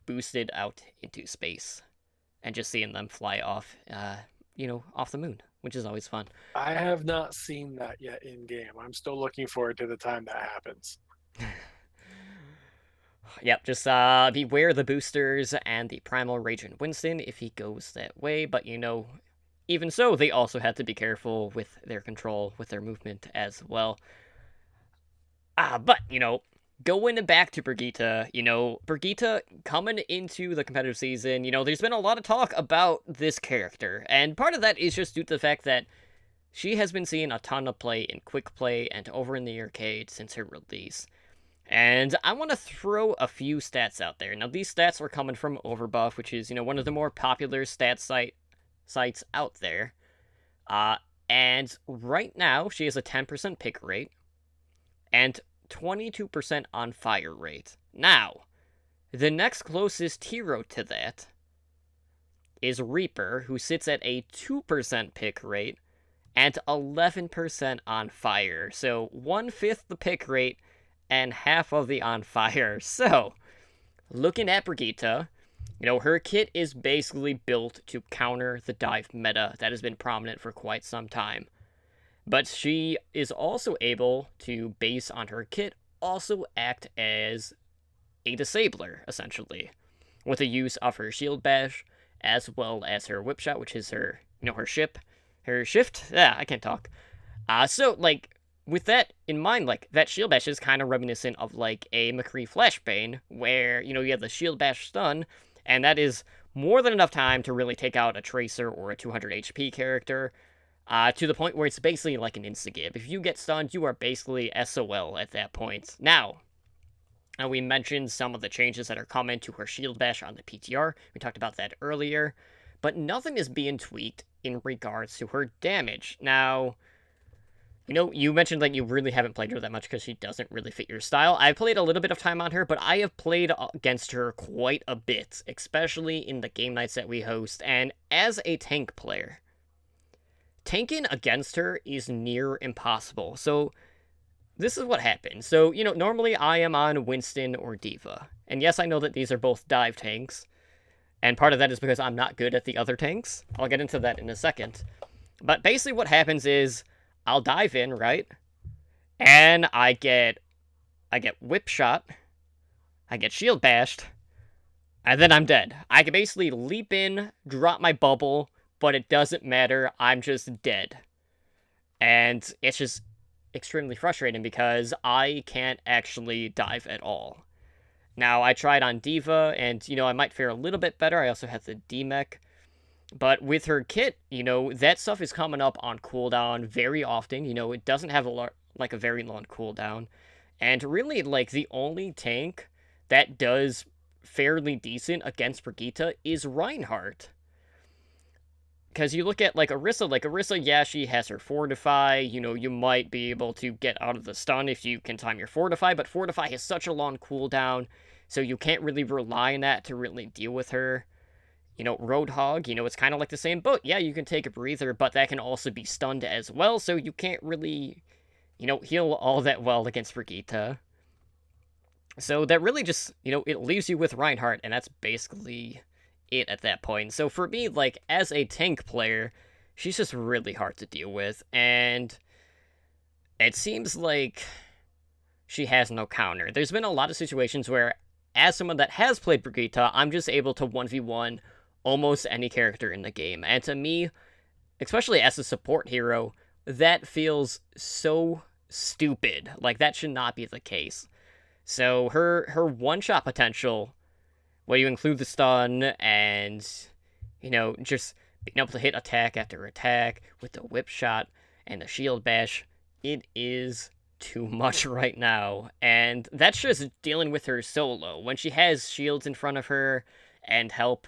boosted out into space, and just seeing them fly off, you know, off the moon, which is always fun. I have not seen that yet in-game. I'm still looking forward to the time that happens. Yep, just beware the boosters and the Primal Raging Winston if he goes that way, but, you know, even so, they also have to be careful with their control, with their movement as well. But, you know, going back to Brigitte, you know, Brigitte coming into the competitive season, you know, there's been a lot of talk about this character, and part of that is just due to the fact that she has been seeing a ton of play in Quick Play and over in the arcade since her release. And I want to throw a few stats out there. Now, these stats are coming from Overbuff, which is, you know, one of the more popular sites out there. And right now, she has a 10% pick rate and 22% on fire rate. Now, the next closest hero to that is Reaper, who sits at a 2% pick rate and 11% on fire. So 1/5 the pick rate and half of the on fire. So, looking at Brigitte, you know, her kit is basically built to counter the dive meta that has been prominent for quite some time. But she is also able to, based on her kit, also act as a disabler, essentially, with the use of her shield bash, as well as her whip shot, which is her, you know, her shift. Yeah, I can't talk. So, like, with that in mind, like, that shield bash is kind of reminiscent of, like, a McCree Flashbane, where, you know, you have the shield bash stun, and that is more than enough time to really take out a Tracer or a 200 HP character, to the point where it's basically like an insta-give. If you get stunned, you are basically SOL at that point. Now, we mentioned some of the changes that are coming to her shield bash on the PTR. We talked about that earlier, but nothing is being tweaked in regards to her damage. Now, you know, you mentioned that you really haven't played her that much because she doesn't really fit your style. I've played a little bit of time on her, but I have played against her quite a bit, especially in the game nights that we host, and as a tank player, tanking against her is near impossible. So, this is what happens. So, you know, normally I am on Winston or D.Va, and yes, I know that these are both dive tanks, and part of that is because I'm not good at the other tanks. I'll get into that in a second. But basically what happens is, I'll dive in, right? And I get whip shot, I get shield bashed, And then I'm dead. I can basically leap in, drop my bubble, but it doesn't matter. I'm just dead. And it's just extremely frustrating because I can't actually dive at all. Now, I tried on D.Va, and, I might fare a little bit better. I also have the D-Mech. But with her kit, that stuff is coming up on cooldown very often. It doesn't have a very long cooldown. And really, the only tank that does fairly decent against Brigitte is Reinhardt. Because you look at, Orisa, yeah, she has her Fortify. You might be able to get out of the stun if you can time your Fortify, but Fortify has such a long cooldown, so you can't really rely on that to really deal with her. Roadhog, it's kind of like the same boat. Yeah, you can take a breather, but that can also be stunned as well, so you can't really, heal all that well against Brigitte. So that really just, it leaves you with Reinhardt, and that's basically it at that point. So for me, as a tank player, she's just really hard to deal with, and it seems like she has no counter. There's been a lot of situations where, as someone that has played Brigitte, I'm just able to 1v1 almost any character in the game. And to me, especially as a support hero, that feels so stupid. That should not be the case. So her one-shot potential, where you include the stun and, just being able to hit attack after attack with the whip shot and the shield bash, it is too much right now. And that's just dealing with her solo. When she has shields in front of her and help,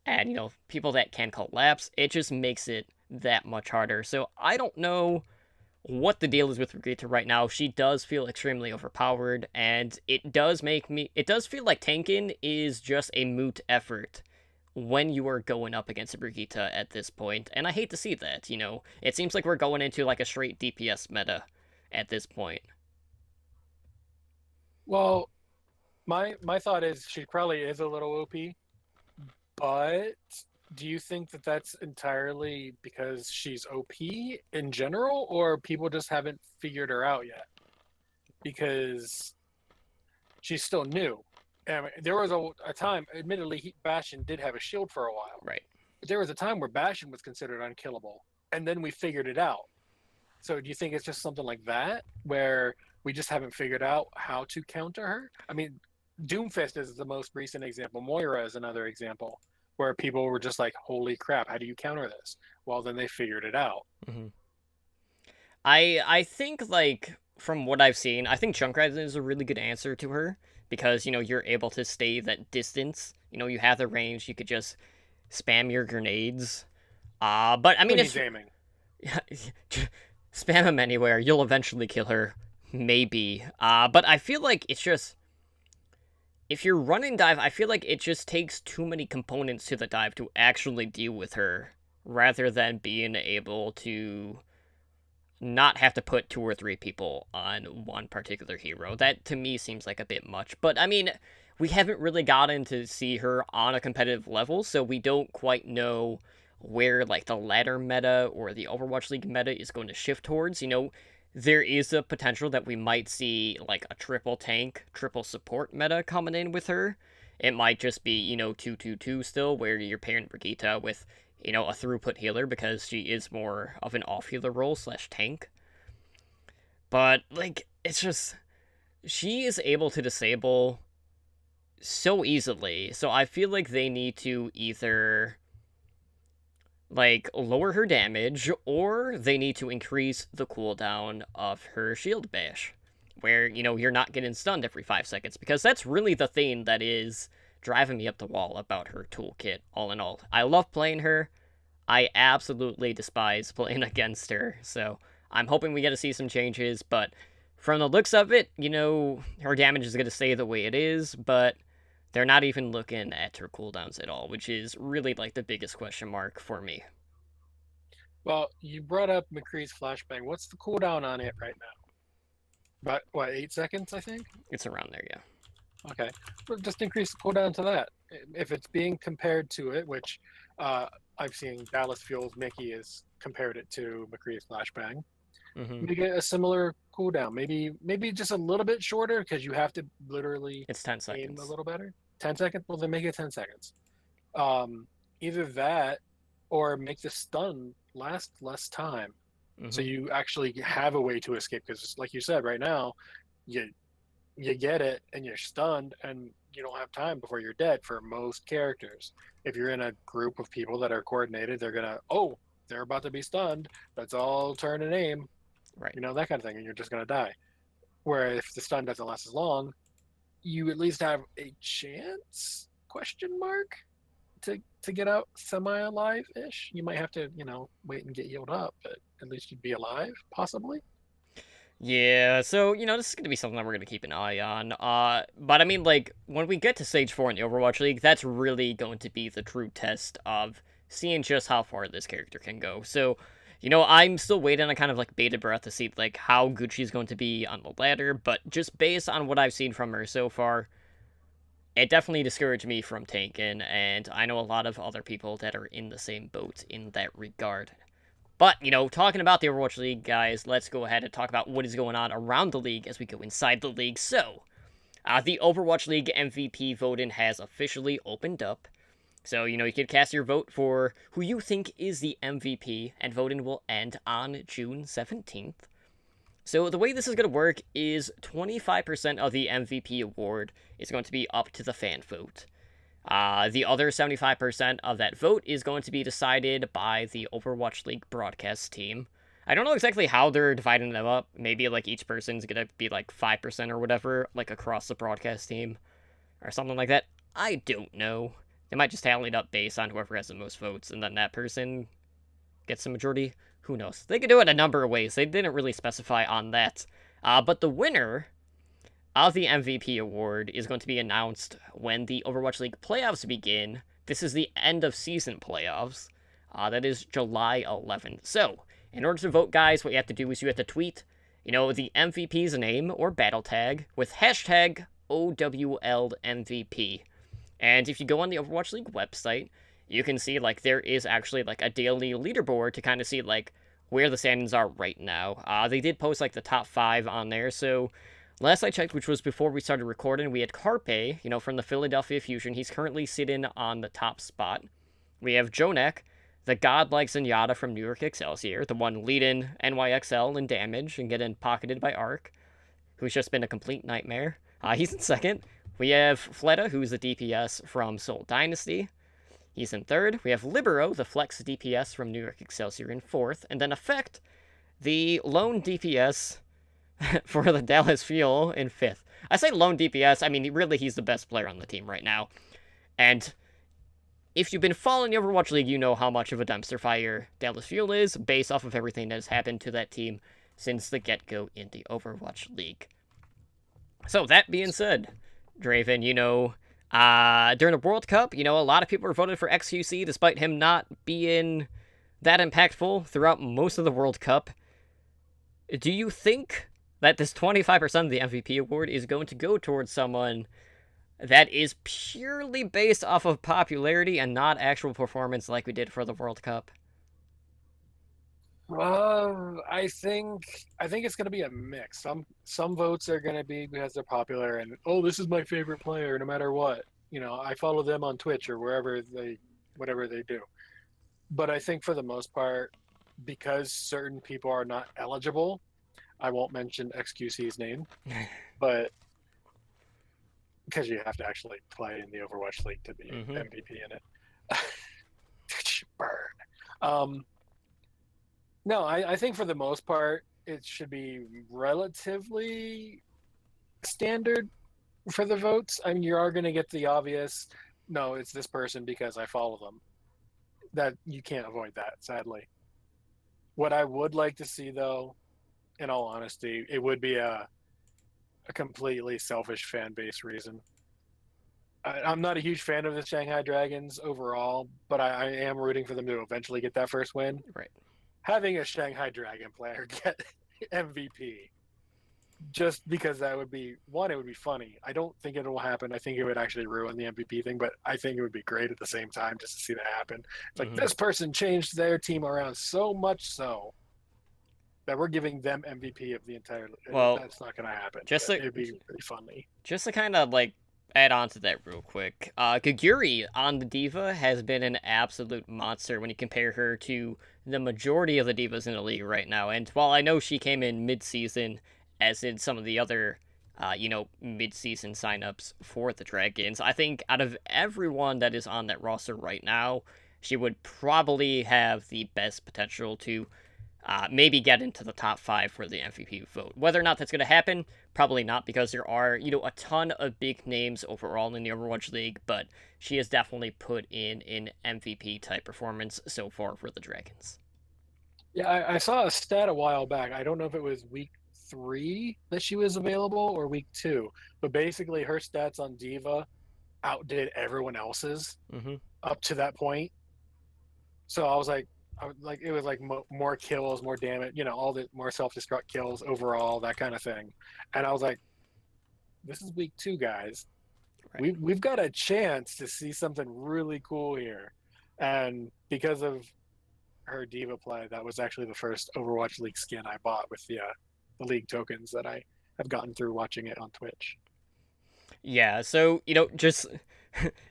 and, people that can collapse, it just makes it that much harder. So I don't know what the deal is with Brigitte right now. She does feel extremely overpowered, and it does feel like tanking is just a moot effort when you are going up against a Brigitte at this point, and I hate to see that. It seems like we're going into a straight DPS meta at this point. Well, my thought is she probably is a little OP, but do you think that that's entirely because she's OP in general, or people just haven't figured her out yet? Because she's still new. And there was a time, admittedly, Bastion did have a shield for a while. Right. But there was a time where Bastion was considered unkillable, and then we figured it out. So do you think it's just something like that, where we just haven't figured out how to counter her? I mean, Doomfist is the most recent example. Moira is another example, where people were just like, holy crap, how do you counter this? Well, then they figured it out. Mm-hmm. I think, from what I've seen, I think Junkrat is a really good answer to her, because, you're able to stay that distance. You have the range, you could just spam your grenades. But, I mean, he's aiming. Spam him anywhere, you'll eventually kill her. Maybe. But I feel like it's just, if you're running dive, I feel like it just takes too many components to the dive to actually deal with her, rather than being able to not have to put 2 or 3 people on one particular hero. That, to me, seems like a bit much. But, I mean, we haven't really gotten to see her on a competitive level, so we don't quite know where, the ladder meta or the Overwatch League meta is going to shift towards. There is a potential that we might see, a triple tank, triple support meta coming in with her. It might just be, 2-2-2 still, where you're pairing Brigitte with, a throughput healer, because she is more of an off-healer role / tank. But, it's just, she is able to disable so easily, so I feel like they need to either, lower her damage, or they need to increase the cooldown of her shield bash, where, you're not getting stunned every 5 seconds, because that's really the thing that is driving me up the wall about her toolkit, all in all. I love playing her. I absolutely despise playing against her, so I'm hoping we get to see some changes, but from the looks of it, her damage is going to stay the way it is, but they're not even looking at her cooldowns at all, which is really, the biggest question mark for me. Well, you brought up McCree's flashbang. What's the cooldown on it right now? About, 8 seconds, I think? It's around there, yeah. Okay. Well, just increase the cooldown to that. If it's being compared to it, which I've seen Dallas Fuel's Mickey has compared it to McCree's flashbang, Mm-hmm. we get a similar cooldown. Maybe just a little bit shorter, because you have to literally It's 10 aim seconds. a little better. 10 seconds? Well, then make it 10 seconds. Either that or make the stun last less time. So you actually have a way to escape, because like you said, right now, you get it and you're stunned and you don't have time before you're dead for most characters. If you're in a group of people that are coordinated, they're about to be stunned. Let's all turn and aim. Right. You know, that kind of thing, and you're just gonna die. Where if the stun doesn't last as long, you at least have a chance, question mark, to get out semi-alive-ish. You might have to, wait and get healed up, but at least you'd be alive, possibly. Yeah, so, this is going to be something that we're going to keep an eye on. But I mean, like, when we get to Stage 4 in the Overwatch League, that's really going to be the true test of seeing just how far this character can go. So, I'm still waiting on kind of, like, bated breath to see, like, how good she's going to be on the ladder, but just based on what I've seen from her so far, it definitely discouraged me from tanking, and I know a lot of other people that are in the same boat in that regard. But, talking about the Overwatch League, guys, let's go ahead and talk about what is going on around the league as we go inside the league. So, the Overwatch League MVP voting has officially opened up. So, you can cast your vote for who you think is the MVP, and voting will end on June 17th. So, the way this is going to work is 25% of the MVP award is going to be up to the fan vote. The other 75% of that vote is going to be decided by the Overwatch League broadcast team. I don't know exactly how they're dividing them up. Maybe, like, each person's gonna be, like, 5% or whatever, like, across the broadcast team. Or something like that. I don't know. They might just tally it up based on whoever has the most votes, and then that person gets the majority. Who knows? They could do it a number of ways. They didn't really specify on that. But the winner of the MVP award is going to be announced when the Overwatch League playoffs begin. This is the end of season playoffs. That is July 11th. So, in order to vote, guys, what you have to do is you have to tweet, the MVP's name or battle tag with hashtag OWLMVP. And if you go on the Overwatch League website, you can see, like, there is actually, like, a daily leaderboard to kind of see, like, where the standings are right now. They did post, like, the top 5 on there, so last I checked, which was before we started recording, we had Carpe, from the Philadelphia Fusion. He's currently sitting on the top spot. We have Jonek, the godlike Zenyatta from New York Excelsior, the one leading NYXL in damage and getting pocketed by Arc, who's just been a complete nightmare. He's in second. We have Fleta, who's the DPS from Seoul Dynasty. He's in third. We have Libero, the flex DPS from New York Excelsior, in fourth. And then Effect, the lone DPS for the Dallas Fuel, in fifth. I say lone DPS, I mean, really, he's the best player on the team right now. And if you've been following the Overwatch League, you know how much of a dumpster fire Dallas Fuel is, based off of everything that has happened to that team since the get-go in the Overwatch League. So, that being said, Draven, during the World Cup, a lot of people were voted for XQC, despite him not being that impactful throughout most of the World Cup. Do you think that this 25% of the MVP award is going to go towards someone that is purely based off of popularity and not actual performance like we did for the World Cup? I think it's going to be a mix. Some votes are going to be because they're popular and, this is my favorite player no matter what. I follow them on Twitch or whatever they do. But I think for the most part, because certain people are not eligible, I won't mention XQC's name, but because you have to actually play in the Overwatch League to be MVP in it. Burn. No, I think for the most part, it should be relatively standard for the votes. I mean, you are going to get the obvious, no, it's this person because I follow them. That you can't avoid that, sadly. What I would like to see, though, in all honesty, it would be a completely selfish fan base reason. I'm not a huge fan of the Shanghai Dragons overall, but I am rooting for them to eventually get that first win. Right. Having a Shanghai Dragon player get MVP, just because that would be, one, it would be funny. I don't think it will happen. I think it would actually ruin the MVP thing, but I think it would be great at the same time just to see that happen. It's like, this person changed their team around so much so that we're giving them MVP of the entire. Well, that's not going to happen. It'd be pretty funny. Just to kind of, like, add on to that real quick. Kaguri on the Diva has been an absolute monster when you compare her to the majority of the Divas in the league right now. And while I know she came in mid-season, as did some of the other, mid-season signups for the Dragons, I think out of everyone that is on that roster right now, she would probably have the best potential to maybe get into the top 5 for the MVP vote. Whether or not that's going to happen, probably not, because there are, a ton of big names overall in the Overwatch League, but she has definitely put in an MVP-type performance so far for the Dragons. Yeah, I saw a stat a while back. I don't know if it was week 3 that she was available or week 2, but basically her stats on Diva outdid everyone else's up to that point. So I was like, it was like more kills, more damage, all the more self-destruct kills overall, that kind of thing. And I was like, this is week 2, guys. Right. We've got a chance to see something really cool here. And because of her Diva play, that was actually the first Overwatch League skin I bought with the league tokens that I have gotten through watching it on Twitch. Yeah, so, just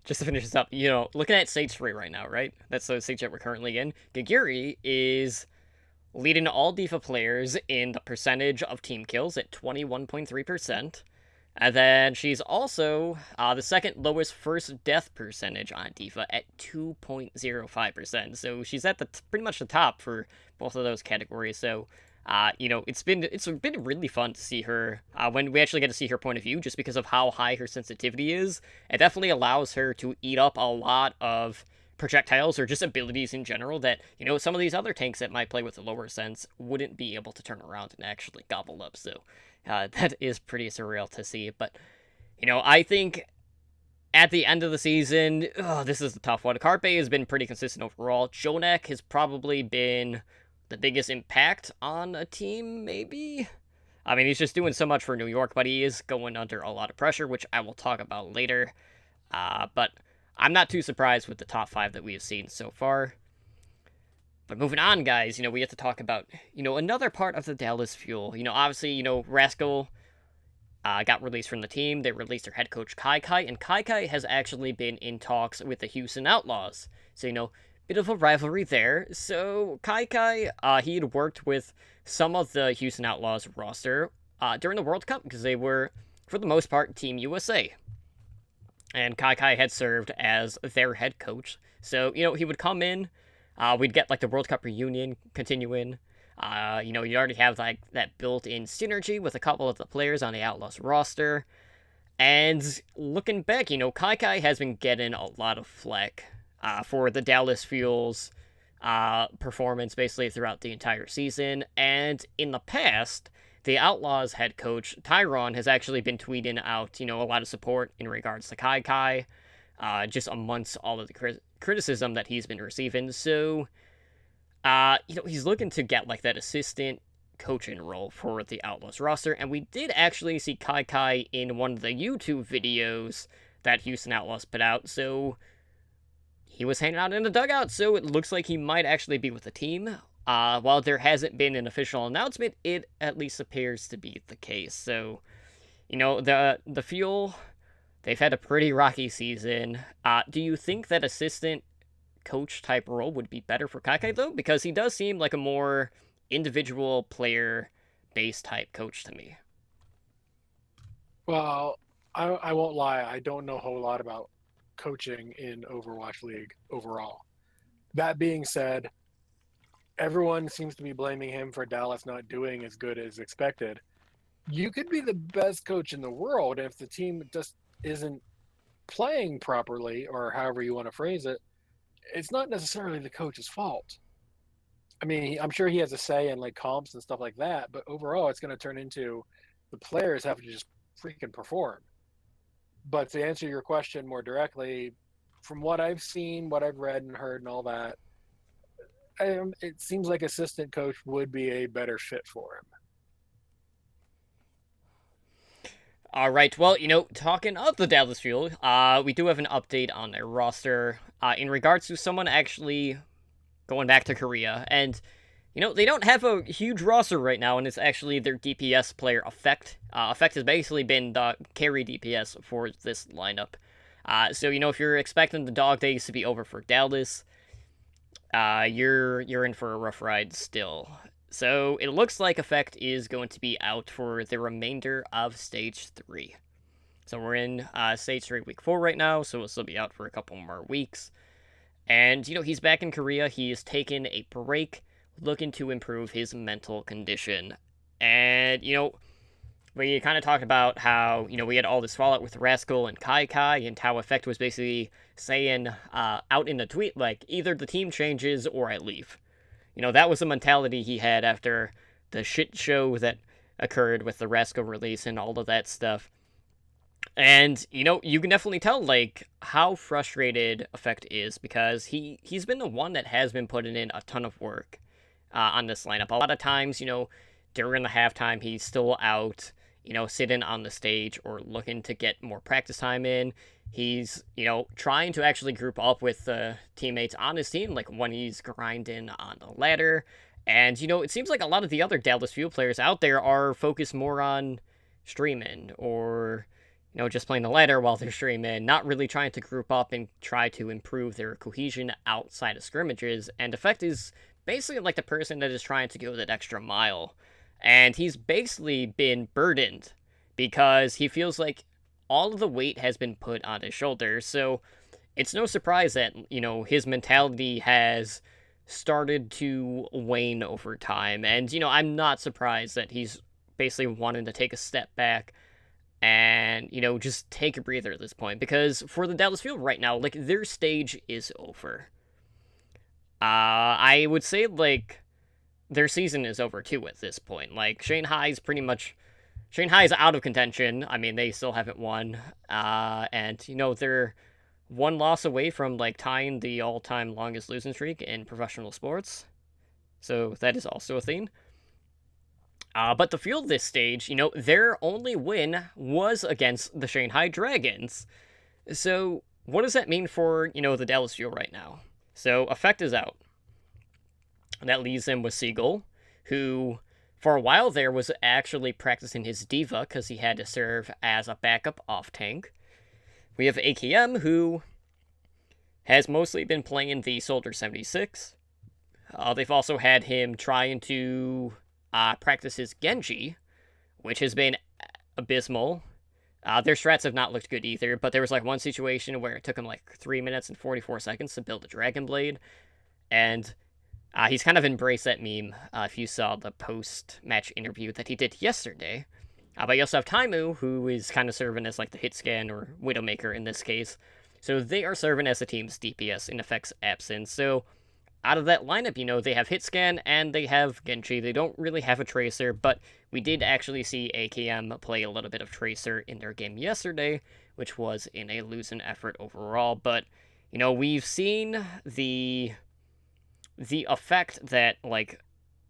just to finish this up, looking at Stage 3 right now, right? That's the stage that we're currently in. Gaguri is leading all Diva players in the percentage of team kills at 21.3%. And then she's also the second lowest first death percentage on Diva at 2.05%. So she's at the pretty much the top for both of those categories. So it's been really fun to see her when we actually get to see her point of view, just because of how high her sensitivity is. It definitely allows her to eat up a lot of projectiles or just abilities in general that, some of these other tanks that might play with a lower sense wouldn't be able to turn around and actually gobble up. So that is pretty surreal to see. But, I think at the end of the season, this is a tough one. Carpe has been pretty consistent overall. Jonak has probably been the biggest impact on a team, maybe? I mean, he's just doing so much for New York, but he is going under a lot of pressure, which I will talk about later. But I'm not too surprised with the top 5 that we have seen so far. But moving on, guys, we have to talk about, another part of the Dallas Fuel. Obviously, Rascal got released from the team. They released their head coach, Kai Kai, and Kai Kai has actually been in talks with the Houston Outlaws. So, bit of a rivalry there. So, Kai Kai, he had worked with some of the Houston Outlaws roster during the World Cup, because they were, for the most part, Team USA. And Kai Kai had served as their head coach. So, he would come in. We'd get, the World Cup reunion continuing. You already have, that built-in synergy with a couple of the players on the Outlaws roster. And looking back, Kai Kai has been getting a lot of flack for the Dallas Fuel's performance basically throughout the entire season. And in the past, the Outlaws head coach, Tyron, has actually been tweeting out, a lot of support in regards to Kai Kai, just amongst all of the criticism that he's been receiving. So, he's looking to get, that assistant coaching role for the Outlaws roster. And we did actually see Kai Kai in one of the YouTube videos that Houston Outlaws put out. So he was hanging out in the dugout, so it looks like he might actually be with the team. While there hasn't been an official announcement, it at least appears to be the case. So, the Fuel, they've had a pretty rocky season. Do you think that assistant coach type role would be better for Kai Kai, though? Because he does seem like a more individual player based type coach to me. Well, I won't lie. I don't know a whole lot about coaching in Overwatch League overall. That being said, everyone seems to be blaming him for Dallas not doing as good as expected. You could be the best coach in the world, if the team just isn't playing properly, or however you want to phrase it, it's not necessarily the coach's fault. I mean, I'm sure he has a say in comps and stuff like that, but overall it's going to turn into the players have to just freaking perform. But to answer your question more directly, from what I've seen, what I've read and heard and all that, it seems like assistant coach would be a better fit for him. All right, well, talking of the Dallas Fuel, we do have an update on their roster in regards to someone actually going back to Korea. And, they don't have a huge roster right now, and it's actually their DPS player, Effect. Effect has basically been the carry DPS for this lineup. So, if you're expecting the dog days to be over for Dallas, you're in for a rough ride still. So, it looks like Effect is going to be out for the remainder of Stage 3. So, we're in Stage 3 Week 4 right now, so we'll still be out for a couple more weeks. And, he's back in Korea. He has taken a break, looking to improve his mental condition. And, we kind of talked about how, we had all this fallout with Rascal and Kai Kai, and how Effect was basically saying out in the tweet, like, either the team changes or I leave. That was the mentality he had after the shit show that occurred with the Rascal release and all of that stuff. And, you can definitely tell, like, how frustrated Effect is, because he's been the one that has been putting in a ton of work on this lineup. A lot of times, during the halftime, he's still out, sitting on the stage or looking to get more practice time in. He's, trying to actually group up with the teammates on his team, like when he's grinding on the ladder. And, it seems like a lot of the other Dallas Fuel players out there are focused more on streaming or, just playing the ladder while they're streaming, not really trying to group up and try to improve their cohesion outside of scrimmages. And Effect is basically like the person that is trying to go that extra mile. And he's basically been burdened because he feels like all of the weight has been put on his shoulders. So it's no surprise that, his mentality has started to wane over time. And, I'm not surprised that he's basically wanting to take a step back and, just take a breather at this point. Because for the Dallas Fuel right now, like, their stage is over. I would say, like, their season is over too at this point. Like, Shanghai's out of contention. I mean, they still haven't won. And, they're one loss away from, like, tying the all-time longest losing streak in professional sports. So that is also a thing. But the Fuel this stage, their only win was against the Shanghai Dragons. So what does that mean for, the Dallas Fuel right now? So Effect is out. That leaves him with Seagull, who for a while there was actually practicing his D.Va because he had to serve as a backup off-tank. We have AKM, who has mostly been playing the Soldier 76. They've also had him trying to practice his Genji, which has been abysmal. Their strats have not looked good either, but there was like one situation where it took him like 3 minutes and 44 seconds to build a Dragon Blade, and he's kind of embraced that meme, if you saw the post-match interview that he did yesterday. But you also have Taimu, who is kind of serving as like the Hitscan or Widowmaker in this case. So they are serving as the team's DPS in Effect's absence. So out of that lineup, they have Hitscan and they have Genji. They don't really have a Tracer, but we did actually see AKM play a little bit of Tracer in their game yesterday, which was in a losing effort overall. But, we've seen the effect that, like,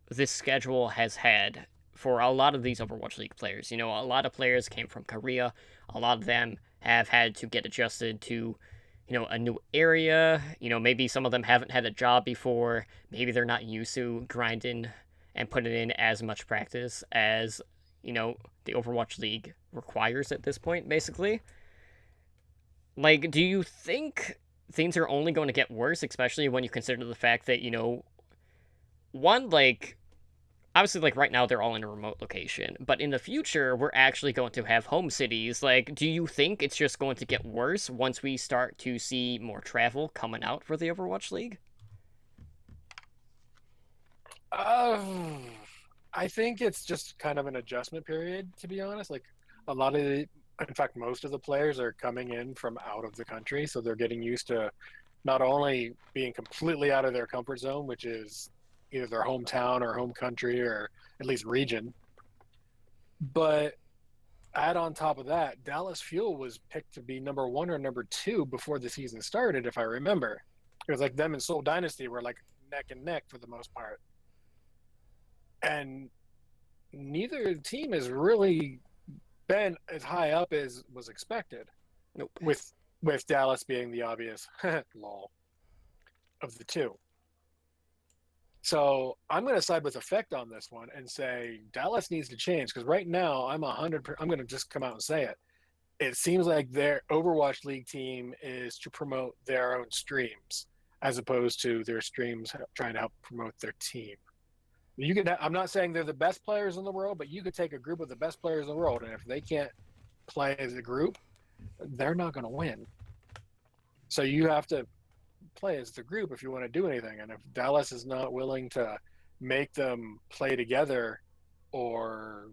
this schedule has had for a lot of these Overwatch League players. A lot of players came from Korea. A lot of them have had to get adjusted to, a new area. Maybe some of them haven't had a job before. Maybe they're not used to grinding and putting in as much practice as, the Overwatch League requires at this point, basically. Like, do you think things are only going to get worse, especially when you consider the fact that, one, like, obviously, like, right now they're all in a remote location, but in the future, we're actually going to have home cities. Like, do you think it's just going to get worse once we start to see more travel coming out for the Overwatch League? I think it's just kind of an adjustment period, to be honest. Like, in fact, most of the players are coming in from out of the country, so they're getting used to not only being completely out of their comfort zone, which is either their hometown or home country or at least region, but add on top of that, Dallas Fuel was picked to be number 1 or number 2 before the season started, if I remember. It was like them and Seoul Dynasty were like neck and neck for the most part. And neither team has really been as high up as was expected. Nope. With Dallas being the obvious lol of the two. So I'm going to side with Effect on this one and say Dallas needs to change because right now I'm 100. I'm going to just come out and say it. It seems like their Overwatch League team is to promote their own streams as opposed to their streams trying to help promote their team. You could. I'm not saying they're the best players in the world, but you could take a group of the best players in the world, and if they can't play as a group, they're not going to win. So you have to play as the group if you want to do anything. And if Dallas is not willing to make them play together or,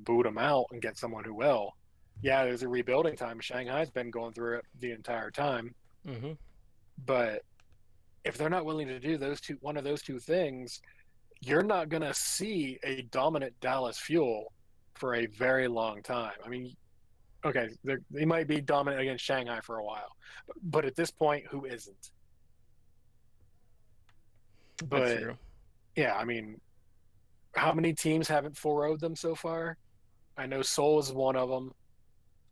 boot them out and get someone who will, yeah, there's a rebuilding time. Shanghai's been going through it the entire time. Mm-hmm. But if they're not willing to do one of those two things, you're not going to see a dominant Dallas Fuel for a very long time. I mean, okay, they might be dominant against Shanghai for a while, but at this point, who isn't? But That's true. yeah, I mean, how many teams haven't 4-0'd them so far? I know Seoul is one of them,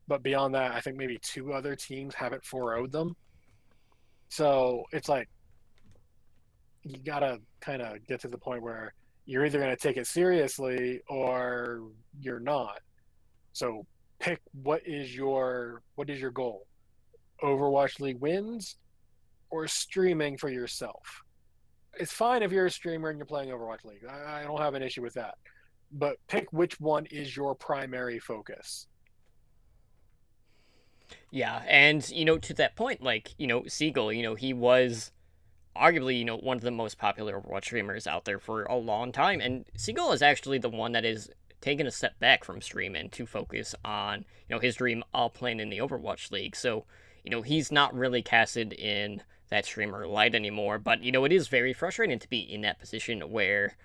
but beyond that, I think maybe 2 other teams haven't 4-0'd them. So it's like you gotta kind of get to the point where you're either going to take it seriously or you're not. So pick what is your goal? Overwatch League wins or streaming for yourself? It's fine if you're a streamer and you're playing Overwatch League. I don't have an issue with that. But pick which one is your primary focus. Yeah, and to that point, like Siegel, he was arguably one of the most popular Overwatch streamers out there for a long time, and Siegel is actually the one that is taken a step back from streaming to focus on his dream of playing in the Overwatch League. So he's not really casted in that streamer light anymore. But it is very frustrating to be in that position where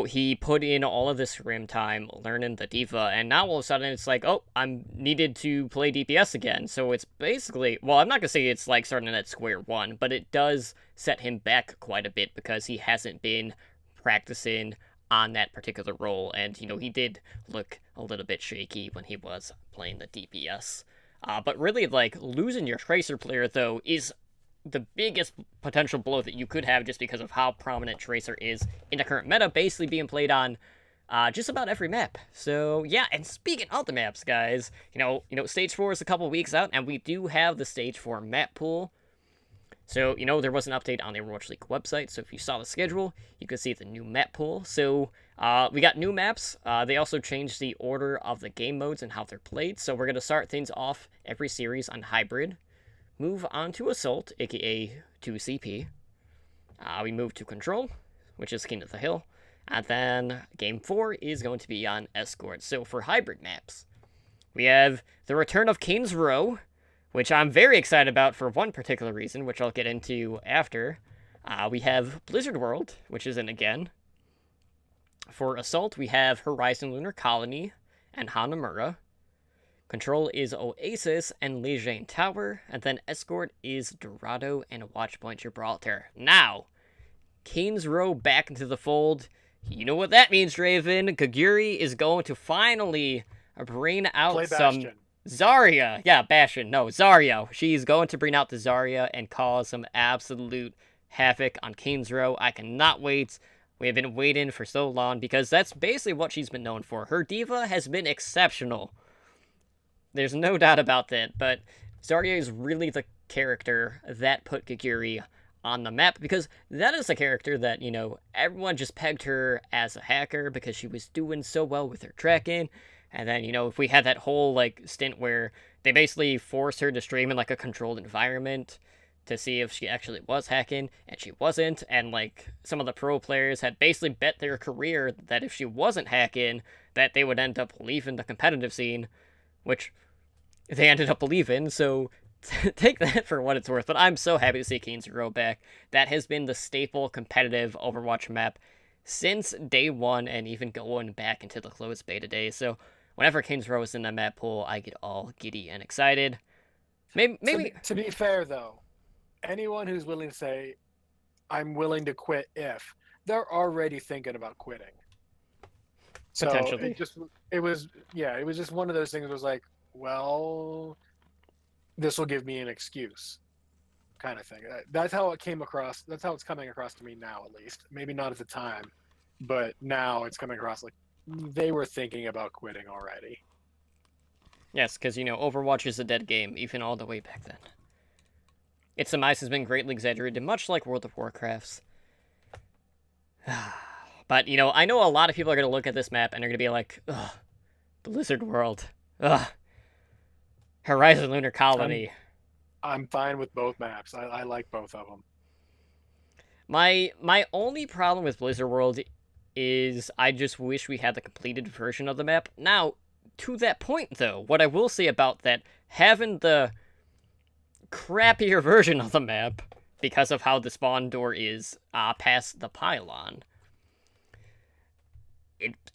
he put in all of this scrim time learning the D.Va, and now all of a sudden it's like, oh, I'm needed to play DPS again. So it's basically, well, I'm not going to say it's like starting at square one, but it does set him back quite a bit because he hasn't been practicing on that particular role, and he did look a little bit shaky when he was playing the DPS. But really, like, losing your Tracer player, though, is the biggest potential blow that you could have just because of how prominent Tracer is in the current meta, basically being played on just about every map. So yeah, and speaking of the maps, guys, Stage 4 is a couple weeks out, and we do have the Stage 4 map pool. So, there was an update on the Overwatch League website, so if you saw the schedule, you could see the new map pool. So, we got new maps. They also changed the order of the game modes and how they're played. So, we're going to start things off every series on Hybrid, move on to Assault, aka 2CP. We move to Control, which is King of the Hill. And then Game 4 is going to be on Escort. So, for Hybrid maps, we have the return of King's Row, which I'm very excited about for one particular reason, which I'll get into after. We have Blizzard World, which is in again. For Assault, we have Horizon Lunar Colony and Hanamura. Control is Oasis and Lejeune Tower, and then Escort is Dorado and Watchpoint Gibraltar. Now, King's Row back into the fold. You know what that means, Draven. Kaguri is going to finally bring out some Zarya. Yeah, Bastion. No, Zarya. She's going to bring out the Zarya and cause some absolute havoc on King's Row. I cannot wait. We have been waiting for so long because that's basically what she's been known for. Her D.Va has been exceptional. There's no doubt about that, but Zarya is really the character that put Kaguri on the map, because that is a character that, everyone just pegged her as a hacker because she was doing so well with her tracking. And then, if we had that whole, stint where they basically forced her to stream in, a controlled environment to see if she actually was hacking, and she wasn't, and, some of the pro players had basically bet their career that if she wasn't hacking, that they would end up leaving the competitive scene, which they ended up leaving, so take that for what it's worth. But I'm so happy to see King's Row back. That has been the staple competitive Overwatch map since day one, and even going back into the closed beta days, so whenever King's Row is in the map pool, I get all giddy and excited. Maybe... To be fair, though, anyone who's willing to say, I'm willing to quit if, they're already thinking about quitting. So potentially. it was just one of those things that was like, well, this will give me an excuse. kind of thing. That's how it came across. That's how it's coming across to me now, at least. Maybe not at the time, but now it's coming across like they were thinking about quitting already. Yes, because, Overwatch is a dead game, even all the way back then. Its demise has been greatly exaggerated, much like World of Warcraft's. But, I know a lot of people are going to look at this map and they're going to be like, ugh, Blizzard World, ugh, Horizon Lunar Colony. I'm fine with both maps. I like both of them. My only problem with Blizzard World is I just wish we had the completed version of the map. Now, to that point, though, what I will say about that, having the crappier version of the map, because of how the spawn door is past the pylon,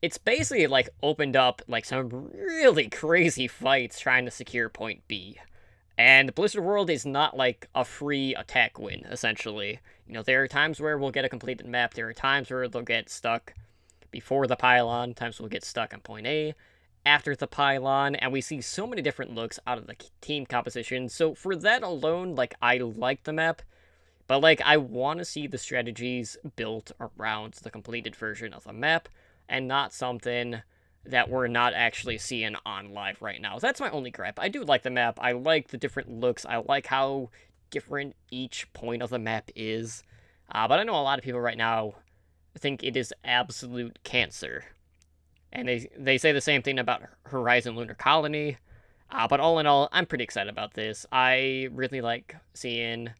it's basically, like, opened up, like, some really crazy fights trying to secure point B. And Blizzard World is not, like, a free attack win, essentially. There are times where we'll get a completed map, there are times where they'll get stuck before the pylon, times we'll get stuck on point A, after the pylon, and we see so many different looks out of the team composition, so for that alone, like, I like the map, but, like, I want to see the strategies built around the completed version of the map, and not something that we're not actually seeing on live right now. That's my only gripe. I do like the map, I like the different looks, I like how different each point of the map is, but I know a lot of people right now think it is absolute cancer. And they say the same thing about Horizon Lunar Colony, but all in all, I'm pretty excited about this. I really like seeing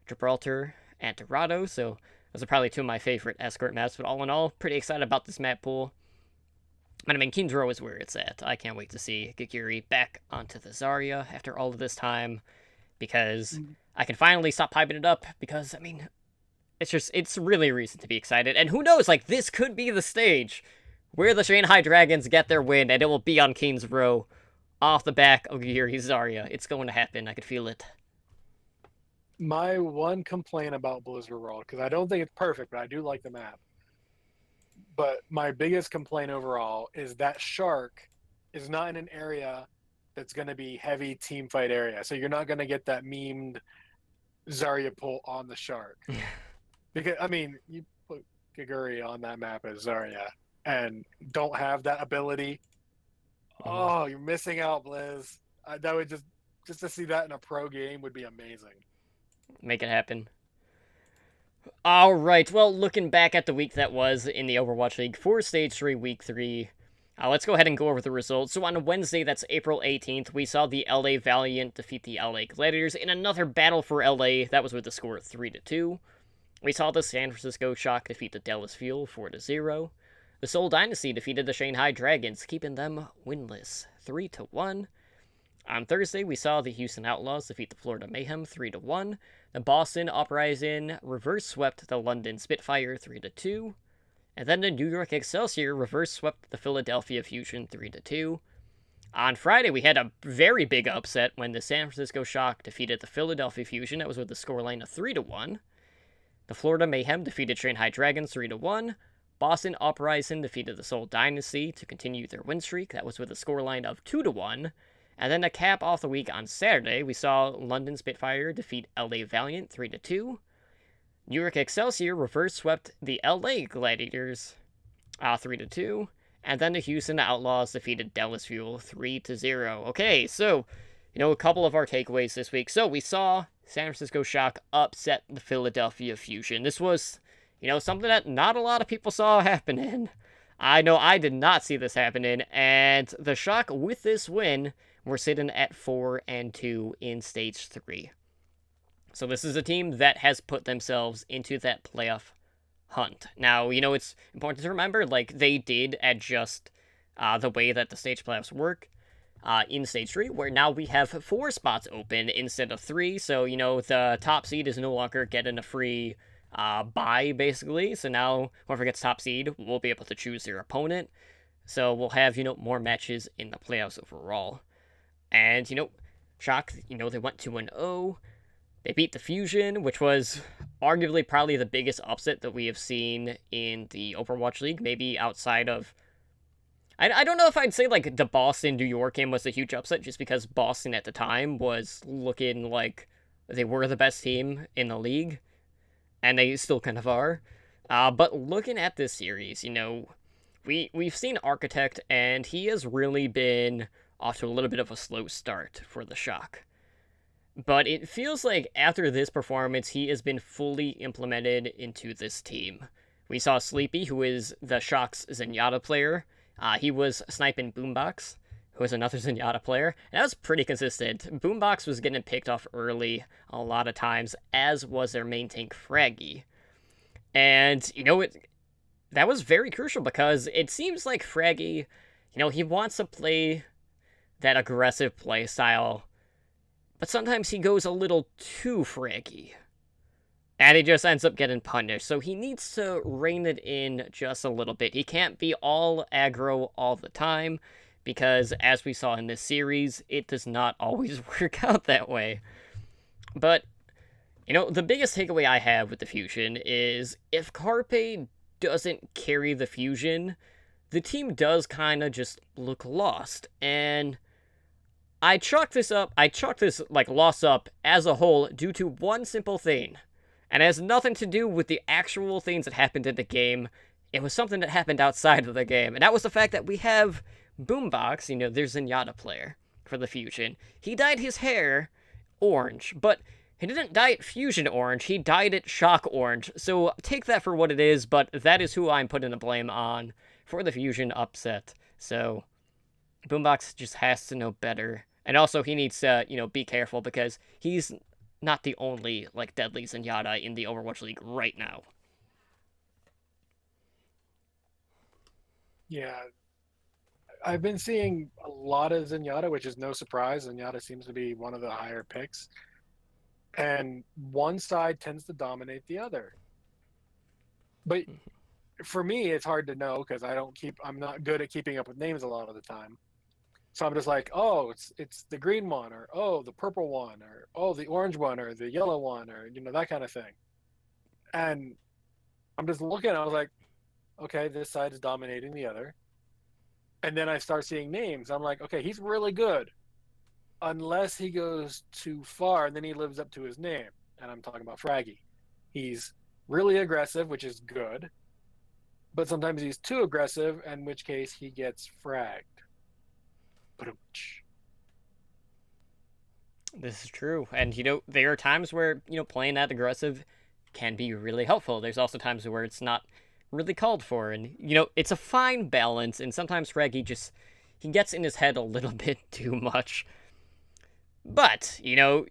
Gibraltar and Dorado, so those are probably two of my favorite escort maps, but all in all, pretty excited about this map pool. And I mean, King's Row is where it's at. I can't wait to see Gegiri back onto the Zarya after all of this time, because I can finally stop hyping it up, because, I mean, it's really a reason to be excited. And who knows, like, this could be the stage where the Shanghai Dragons get their win, and it will be on King's Row, off the back of Gegiri's Zarya. It's going to happen, I could feel it. My one complaint about Blizzard World, because I don't think it's perfect, but I do like the map. But my biggest complaint overall is that Shark is not in an area that's going to be heavy team fight area. So you're not going to get that memed Zarya pull on the Shark. Because, I mean, you put Gegiri on that map as Zarya and don't have that ability. Oh, you're missing out, Blizz. That would just to see that in a pro game would be amazing. Make it happen. Alright, well, looking back at the week that was in the Overwatch League for Stage 3, Week 3, let's go ahead and go over the results. So on Wednesday, that's April 18th, we saw the LA Valiant defeat the LA Gladiators in another battle for LA. That was with a score of 3-2. We saw the San Francisco Shock defeat the Dallas Fuel 4-0. The Seoul Dynasty defeated the Shanghai Dragons, keeping them winless 3-1. On Thursday, we saw the Houston Outlaws defeat the Florida Mayhem 3-1. The Boston Uprising reverse swept the London Spitfire 3-2. And then the New York Excelsior reverse swept the Philadelphia Fusion 3-2. On Friday, we had a very big upset when the San Francisco Shock defeated the Philadelphia Fusion. That was with a scoreline of 3-1. The Florida Mayhem defeated Shanghai Dragons 3-1. Boston Uprising defeated the Seoul Dynasty to continue their win streak. That was with a scoreline of 2-1. And then to cap off the week on Saturday, we saw London Spitfire defeat LA Valiant 3-2. New York Excelsior reverse swept the LA Gladiators 3-2. And then the Houston Outlaws defeated Dallas Fuel 3-0. Okay, so, a couple of our takeaways this week. So we saw San Francisco Shock upset the Philadelphia Fusion. This was, something that not a lot of people saw happening. I know I did not see this happening, and the Shock, with this win, we're sitting at 4-2 in Stage 3. So this is a team that has put themselves into that playoff hunt. Now, it's important to remember, like, they did adjust the way that the stage playoffs work in Stage 3, where now we have 4 spots open instead of 3, so, the top seed is no longer getting a free bye, basically, so now whoever gets top seed will be able to choose their opponent, so we'll have, more matches in the playoffs overall. And, Shock, they went 2-0. They beat the Fusion, which was arguably probably the biggest upset that we have seen in the Overwatch League, maybe outside of... I don't know if I'd say, like, the Boston-New York game was a huge upset, just because Boston at the time was looking like they were the best team in the league, and they still kind of are. But looking at this series, we've seen Architect, and he has really been off to a little bit of a slow start for the Shock. But it feels like after this performance, he has been fully implemented into this team. We saw Sleepy, who is the Shock's Zenyatta player. He was sniping Boombox, who was another Zenyatta player. And that was pretty consistent. Boombox was getting picked off early a lot of times, as was their main tank, Fraggy. And, that was very crucial because it seems like Fraggy, he wants to play that aggressive play style, but sometimes he goes a little too Fraggy. And he just ends up getting punished. So he needs to rein it in just a little bit. He can't be all aggro all the time, because as we saw in this series, it does not always work out that way. But, the biggest takeaway I have with the Fusion is if Carpe doesn't carry the Fusion, the team does kind of just look lost. And I chalk this loss up as a whole due to one simple thing. And it has nothing to do with the actual things that happened in the game. It was something that happened outside of the game. And that was the fact that we have Boombox, their Zenyatta player for the Fusion. He dyed his hair orange, but he didn't dye it Fusion orange. He dyed it Shock orange. So take that for what it is, but that is who I'm putting the blame on for the Fusion upset. So Boombox just has to know better. And also he needs to, be careful because he's not the only, deadly Zenyatta in the Overwatch League right now. Yeah. I've been seeing a lot of Zenyatta, which is no surprise. Zenyatta seems to be one of the higher picks. And one side tends to dominate the other. But for me, it's hard to know because I'm not good at keeping up with names a lot of the time. So I'm just like, oh, it's the green one, or oh, the purple one, or oh, the orange one, or the yellow one, or that kind of thing. And I'm just looking, I was like, okay, this side is dominating the other. And then I start seeing names. I'm like, okay, he's really good. Unless he goes too far and then he lives up to his name. And I'm talking about Fraggy. He's really aggressive, which is good. But sometimes he's too aggressive, in which case he gets fragged. This is true. And, there are times where, playing that aggressive can be really helpful. There's also times where it's not really called for. And, it's a fine balance. And sometimes Fraggy he gets in his head a little bit too much. But,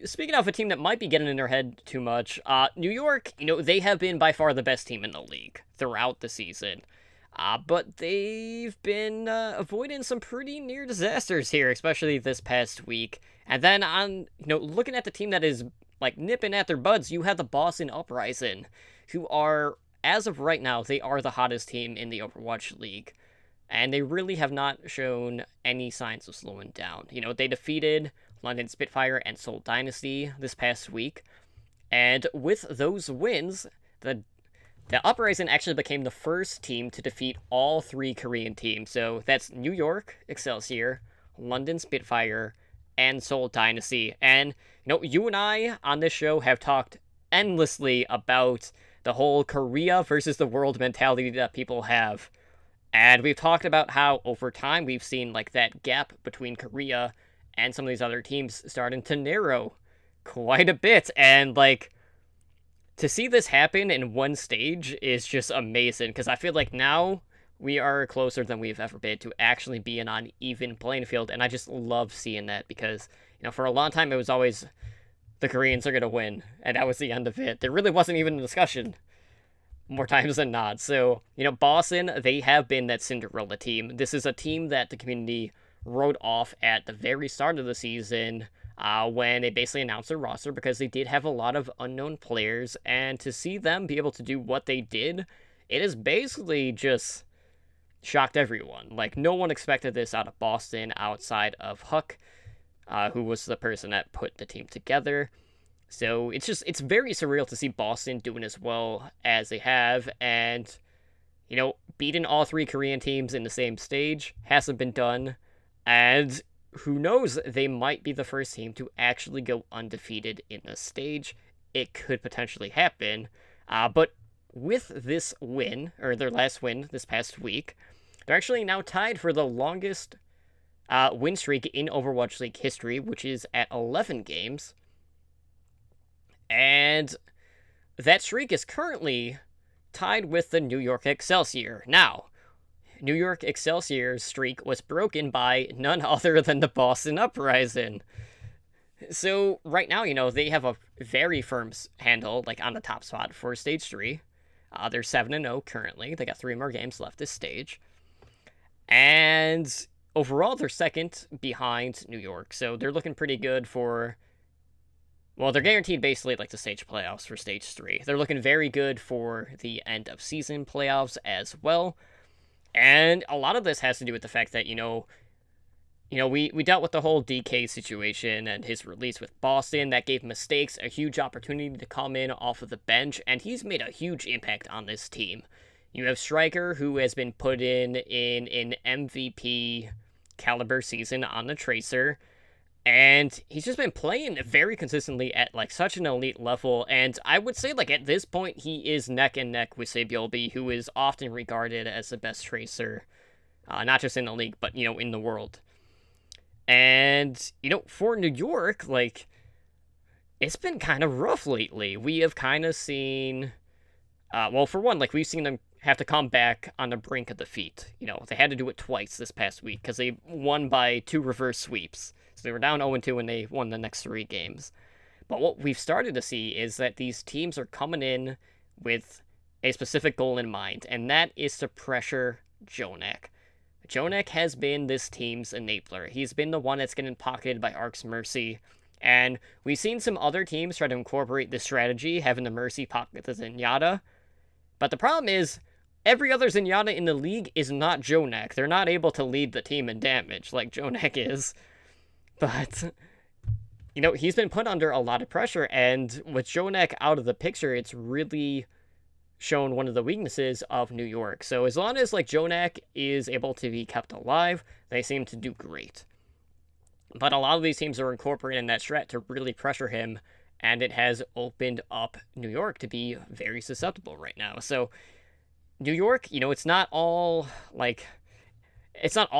speaking of a team that might be getting in their head too much, New York, they have been by far the best team in the league throughout the season. But they've been avoiding some pretty near disasters here, especially this past week. And then on, looking at the team that is, nipping at their buds, you have the Boston Uprising, who are, as of right now, they are the hottest team in the Overwatch League. And they really have not shown any signs of slowing down. They defeated London Spitfire and Seoul Dynasty this past week. And with those wins, the Uprising actually became the first team to defeat all three Korean teams. So that's New York, Excelsior, London Spitfire, and Seoul Dynasty. And, you and I on this show have talked endlessly about the whole Korea versus the world mentality that people have. And we've talked about how over time we've seen, that gap between Korea and some of these other teams starting to narrow quite a bit. And, to see this happen in one stage is just amazing, because I feel like now we are closer than we've ever been to actually being on even playing field, and I just love seeing that because, for a long time it was always the Koreans are going to win, and that was the end of it. There really wasn't even a discussion more times than not. So, Boston, they have been that Cinderella team. This is a team that the community wrote off at the very start of the season, when they basically announced their roster, because they did have a lot of unknown players, and to see them be able to do what they did, it has basically just shocked everyone. No one expected this out of Boston outside of Huck, who was the person that put the team together. So it's very surreal to see Boston doing as well as they have, and, beating all three Korean teams in the same stage hasn't been done. And who knows, they might be the first team to actually go undefeated in the stage. It could potentially happen. But with this win, or their last win this past week, they're actually now tied for the longest win streak in Overwatch League history, which is at 11 games. And that streak is currently tied with the New York Excelsior. Now, New York Excelsior's streak was broken by none other than the Boston Uprising. So right now, they have a very firm handle, like on the top spot for Stage 3. They're 7-0 currently. They got 3 more games left this stage. And overall, they're second behind New York. So they're looking pretty good for... Well, they're guaranteed basically like the stage playoffs for Stage 3. They're looking very good for the end of season playoffs as well. And a lot of this has to do with the fact that, we dealt with the whole DK situation and his release with Boston. That gave Mistakes a huge opportunity to come in off of the bench, and he's made a huge impact on this team. You have Striker, who has been put in an MVP caliber season on the Tracer, and he's just been playing very consistently at like such an elite level. And I would say like at this point he is neck and neck with Sabiolbi, who is often regarded as the best Tracer, not just in the league but in the world. And for New York, like, it's been kind of rough lately. We have kind of seen, well, for one, like, we've seen them have to come back on the brink of defeat. They had to do it twice this past week because they won by 2 reverse sweeps. So they were down 0-2 and they won the next 3 games. But what we've started to see is that these teams are coming in with a specific goal in mind, and that is to pressure JJoNak. JJoNak has been this team's enabler. He's been the one that's getting pocketed by Arc's Mercy. And we've seen some other teams try to incorporate this strategy, having the Mercy pocket the Zenyatta. But the problem is, every other Zenyatta in the league is not JJoNak. They're not able to lead the team in damage like JJoNak is. But, he's been put under a lot of pressure, and with JJoNak out of the picture, it's really shown one of the weaknesses of New York. So as long as like JJoNak is able to be kept alive, they seem to do great. But a lot of these teams are incorporating that strat to really pressure him, and it has opened up New York to be very susceptible right now. So New York, it's not all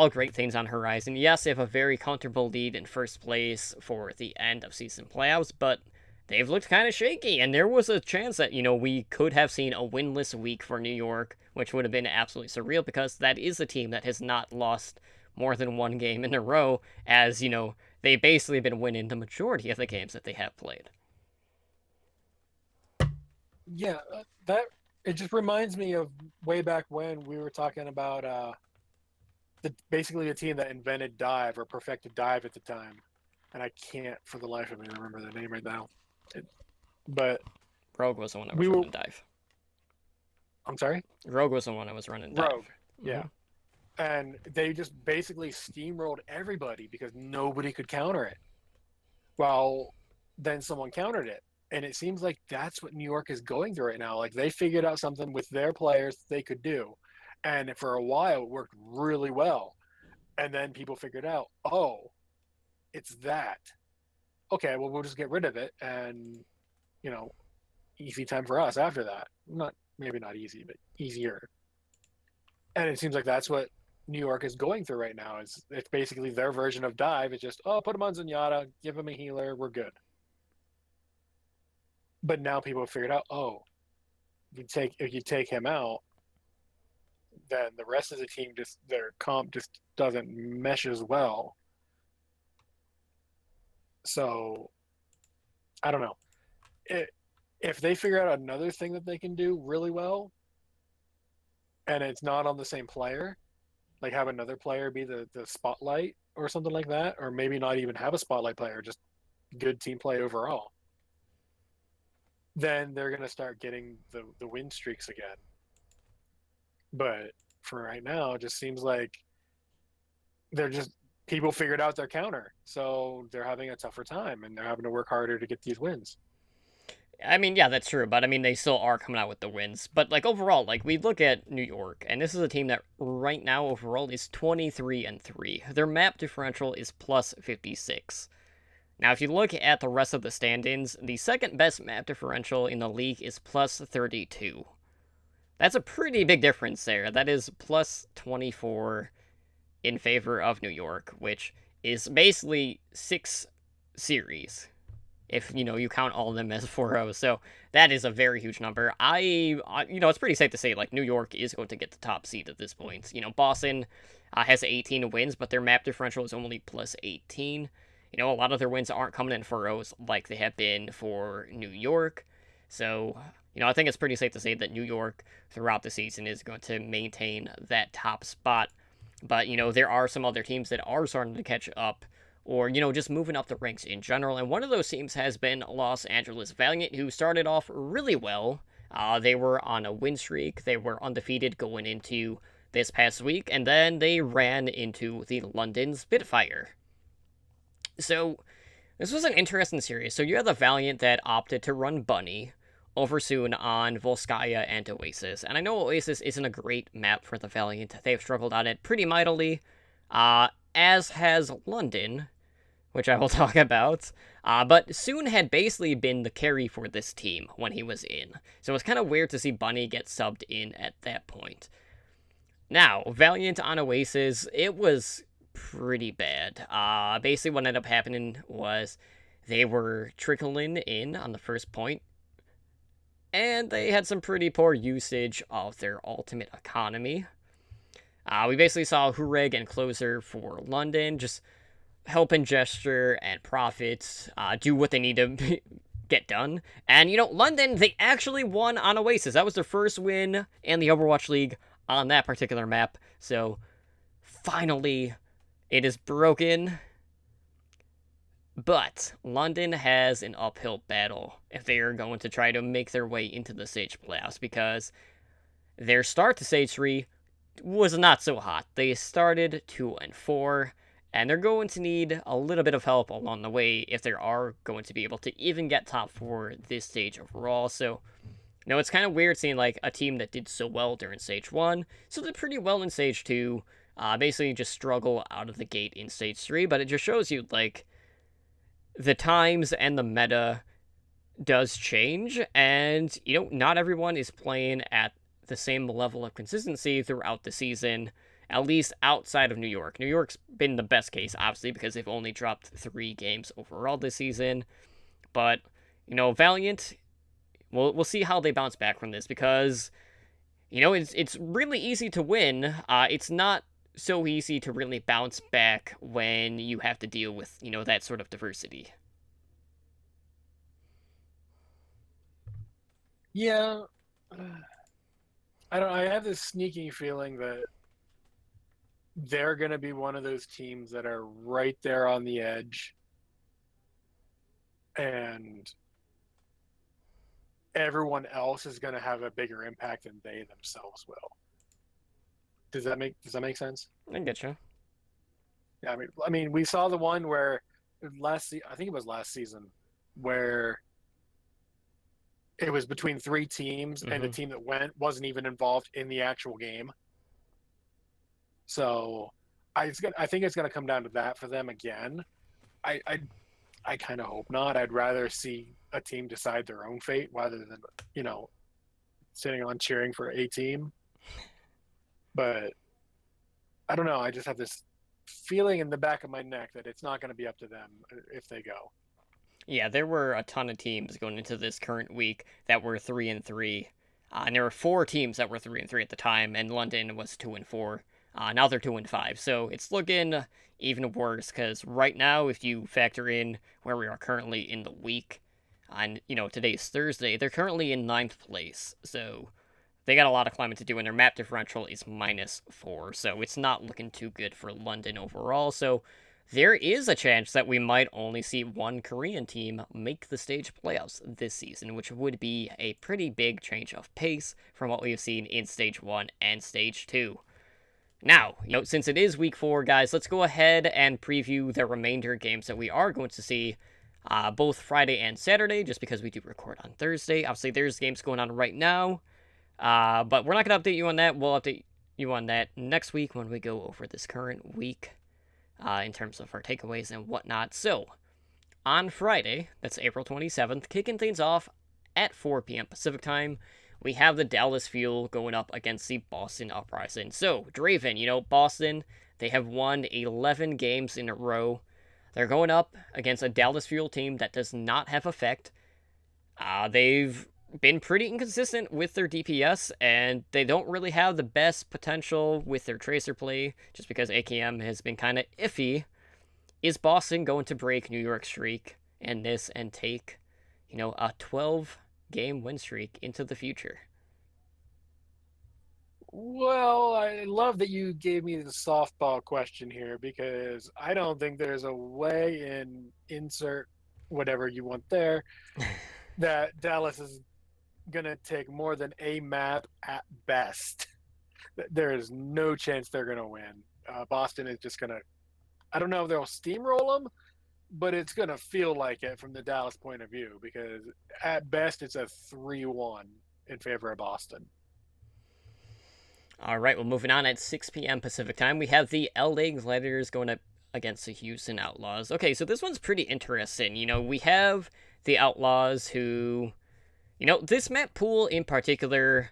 great things on horizon. Yes, they have a very comfortable lead in first place for the end of season playoffs, but they've looked kind of shaky, and there was a chance that, we could have seen a winless week for New York, which would have been absolutely surreal, because that is a team that has not lost more than 1 game in a row, as, they basically have been winning the majority of the games that they have played. Yeah, it just reminds me of way back when we were talking about basically a team that invented dive or perfected dive at the time, and I can't for the life of me remember their name right now. But Rogue was the one that was running dive. I'm sorry? Rogue was the one that was running dive. Rogue, yeah. Mm-hmm. And they just basically steamrolled everybody because nobody could counter it. Well, then someone countered it. And it seems like that's what New York is going through right now. Like, they figured out something with their players they could do. And for a while, it worked really well. And then people figured out, oh, it's that. Okay, well, we'll just get rid of it. And, easy time for us after that. Maybe not easy, but easier. And it seems like that's what New York is going through right now. It's basically their version of dive. It's just, put him on Zenyatta, give him a healer, we're good. But now people have figured out, if you take him out, then the rest of the team their comp just doesn't mesh as well. So I don't know. If they figure out another thing that they can do really well, and it's not on the same player, like have another player be the spotlight or something like that, or maybe not even have a spotlight player, just good team play overall, then they're going to start getting the win streaks again. But for right now, it just seems like people figured out their counter, so they're having a tougher time, and they're having to work harder to get these wins. I mean, yeah, that's true, but I mean, they still are coming out with the wins. But like overall, like we look at New York, and this is a team that right now overall is 23-3. Their map differential is plus 56. Now, if you look at the rest of the standings, the second best map differential in the league is plus 32. That's a pretty big difference there. That is plus 24 in favor of New York, which is basically 6 series, if you count all of them as 4-0. So that is a very huge number. It's pretty safe to say like New York is going to get the top seed at this point. Boston has 18 wins, but their map differential is only plus 18. A lot of their wins aren't coming in 4-0s like they have been for New York. So I think it's pretty safe to say that New York throughout the season is going to maintain that top spot. But there are some other teams that are starting to catch up, or just moving up the ranks in general, and one of those teams has been Los Angeles Valiant, who started off really well. They were on a win streak. They were undefeated going into this past week, and then they ran into the London Spitfire. So this was an interesting series. So you had the Valiant that opted to run Bunny over soon on Volskaya and Oasis, and I know Oasis isn't a great map for the Valiant. They've struggled on it pretty mightily, as has London, which I will talk about. But Soon had basically been the carry for this team when he was in. So it's kind of weird to see Bunny get subbed in at that point. Now, Valiant on Oasis, it was pretty bad. Basically what ended up happening was they were trickling in on the first point, and they had some pretty poor usage of their ultimate economy. We basically saw Hureg and Closer for London just helping Gesture and Profit do what they need to get done. And, London, they actually won on Oasis. That was their first win in the Overwatch League on that particular map. So, finally, it is broken. But London has an uphill battle if they are going to try to make their way into the Sage playoffs, because their start to Stage 3 was not so hot. They started 2-4, and they're going to need a little bit of help along the way if they are going to be able to even get top 4 this stage overall. So, it's kind of weird seeing like a team that did so well during Stage 1, so did pretty well in Stage 2, basically just struggle out of the gate in Stage 3, but it just shows you like the times and the meta does change, and not everyone is playing at the same level of consistency throughout the season, at least outside of New York. New York's been the best case, obviously, because they've only dropped 3 games overall this season. But, Valiant, we'll see how they bounce back from this, because, it's really easy to win. It's not so easy to really bounce back when you have to deal with, that sort of diversity. Yeah. I have this sneaky feeling that they're going to be one of those teams that are right there on the edge, and everyone else is going to have a bigger impact than they themselves will. Does that make sense? I get you. Yeah, I mean, we saw the one where I think it was last season, where it was between 3 teams, and the team that went wasn't even involved in the actual game. So I think it's going to come down to that for them again. I kind of hope not. I'd rather see a team decide their own fate rather than sitting on cheering for a team. But I don't know. I just have this feeling in the back of my neck that it's not going to be up to them if they go. Yeah, there were a ton of teams going into this current week that were 3-3, and there were 4 teams that were 3-3 at the time, and London was 2-4. Now they're 2-5, so it's looking even worse, because right now, if you factor in where we are currently in the week, and today's Thursday, they're currently in 9th place, so they got a lot of climbing to do, and their map differential is -4, so it's not looking too good for London overall. So there is a chance that we might only see one Korean team make the stage playoffs this season, which would be a pretty big change of pace from what we've seen in Stage 1 and Stage 2. Now, since it is Week 4, guys, let's go ahead and preview the remainder games that we are going to see both Friday and Saturday, just because we do record on Thursday. Obviously, there's games going on right now, but we're not going to update you on that. We'll update you on that next week when we go over this current week in terms of our takeaways and whatnot. So, on Friday, that's April 27th, kicking things off at 4 p.m. Pacific time, we have the Dallas Fuel going up against the Boston Uprising. So, Draven, Boston, they have won 11 games in a row. They're going up against a Dallas Fuel team that does not have effect. They've been pretty inconsistent with their DPS, and they don't really have the best potential with their Tracer play, just because AKM has been kind of iffy. Is Boston going to break New York's streak and take, a 12-game win streak into the future? Well, I love that you gave me the softball question here because I don't think there's a way in insert whatever you want there that Dallas is going to take more than a map at best. There is no chance they're going to win. Boston is just going to, I don't know if they'll steamroll them, but it's going to feel like it from the Dallas point of view because at best it's a 3-1 in favor of Boston. All right, well, moving on at 6 p.m. Pacific time, we have the LA Gladiators going up against the Houston Outlaws. Okay, so this one's pretty interesting. We have the Outlaws who, this map pool in particular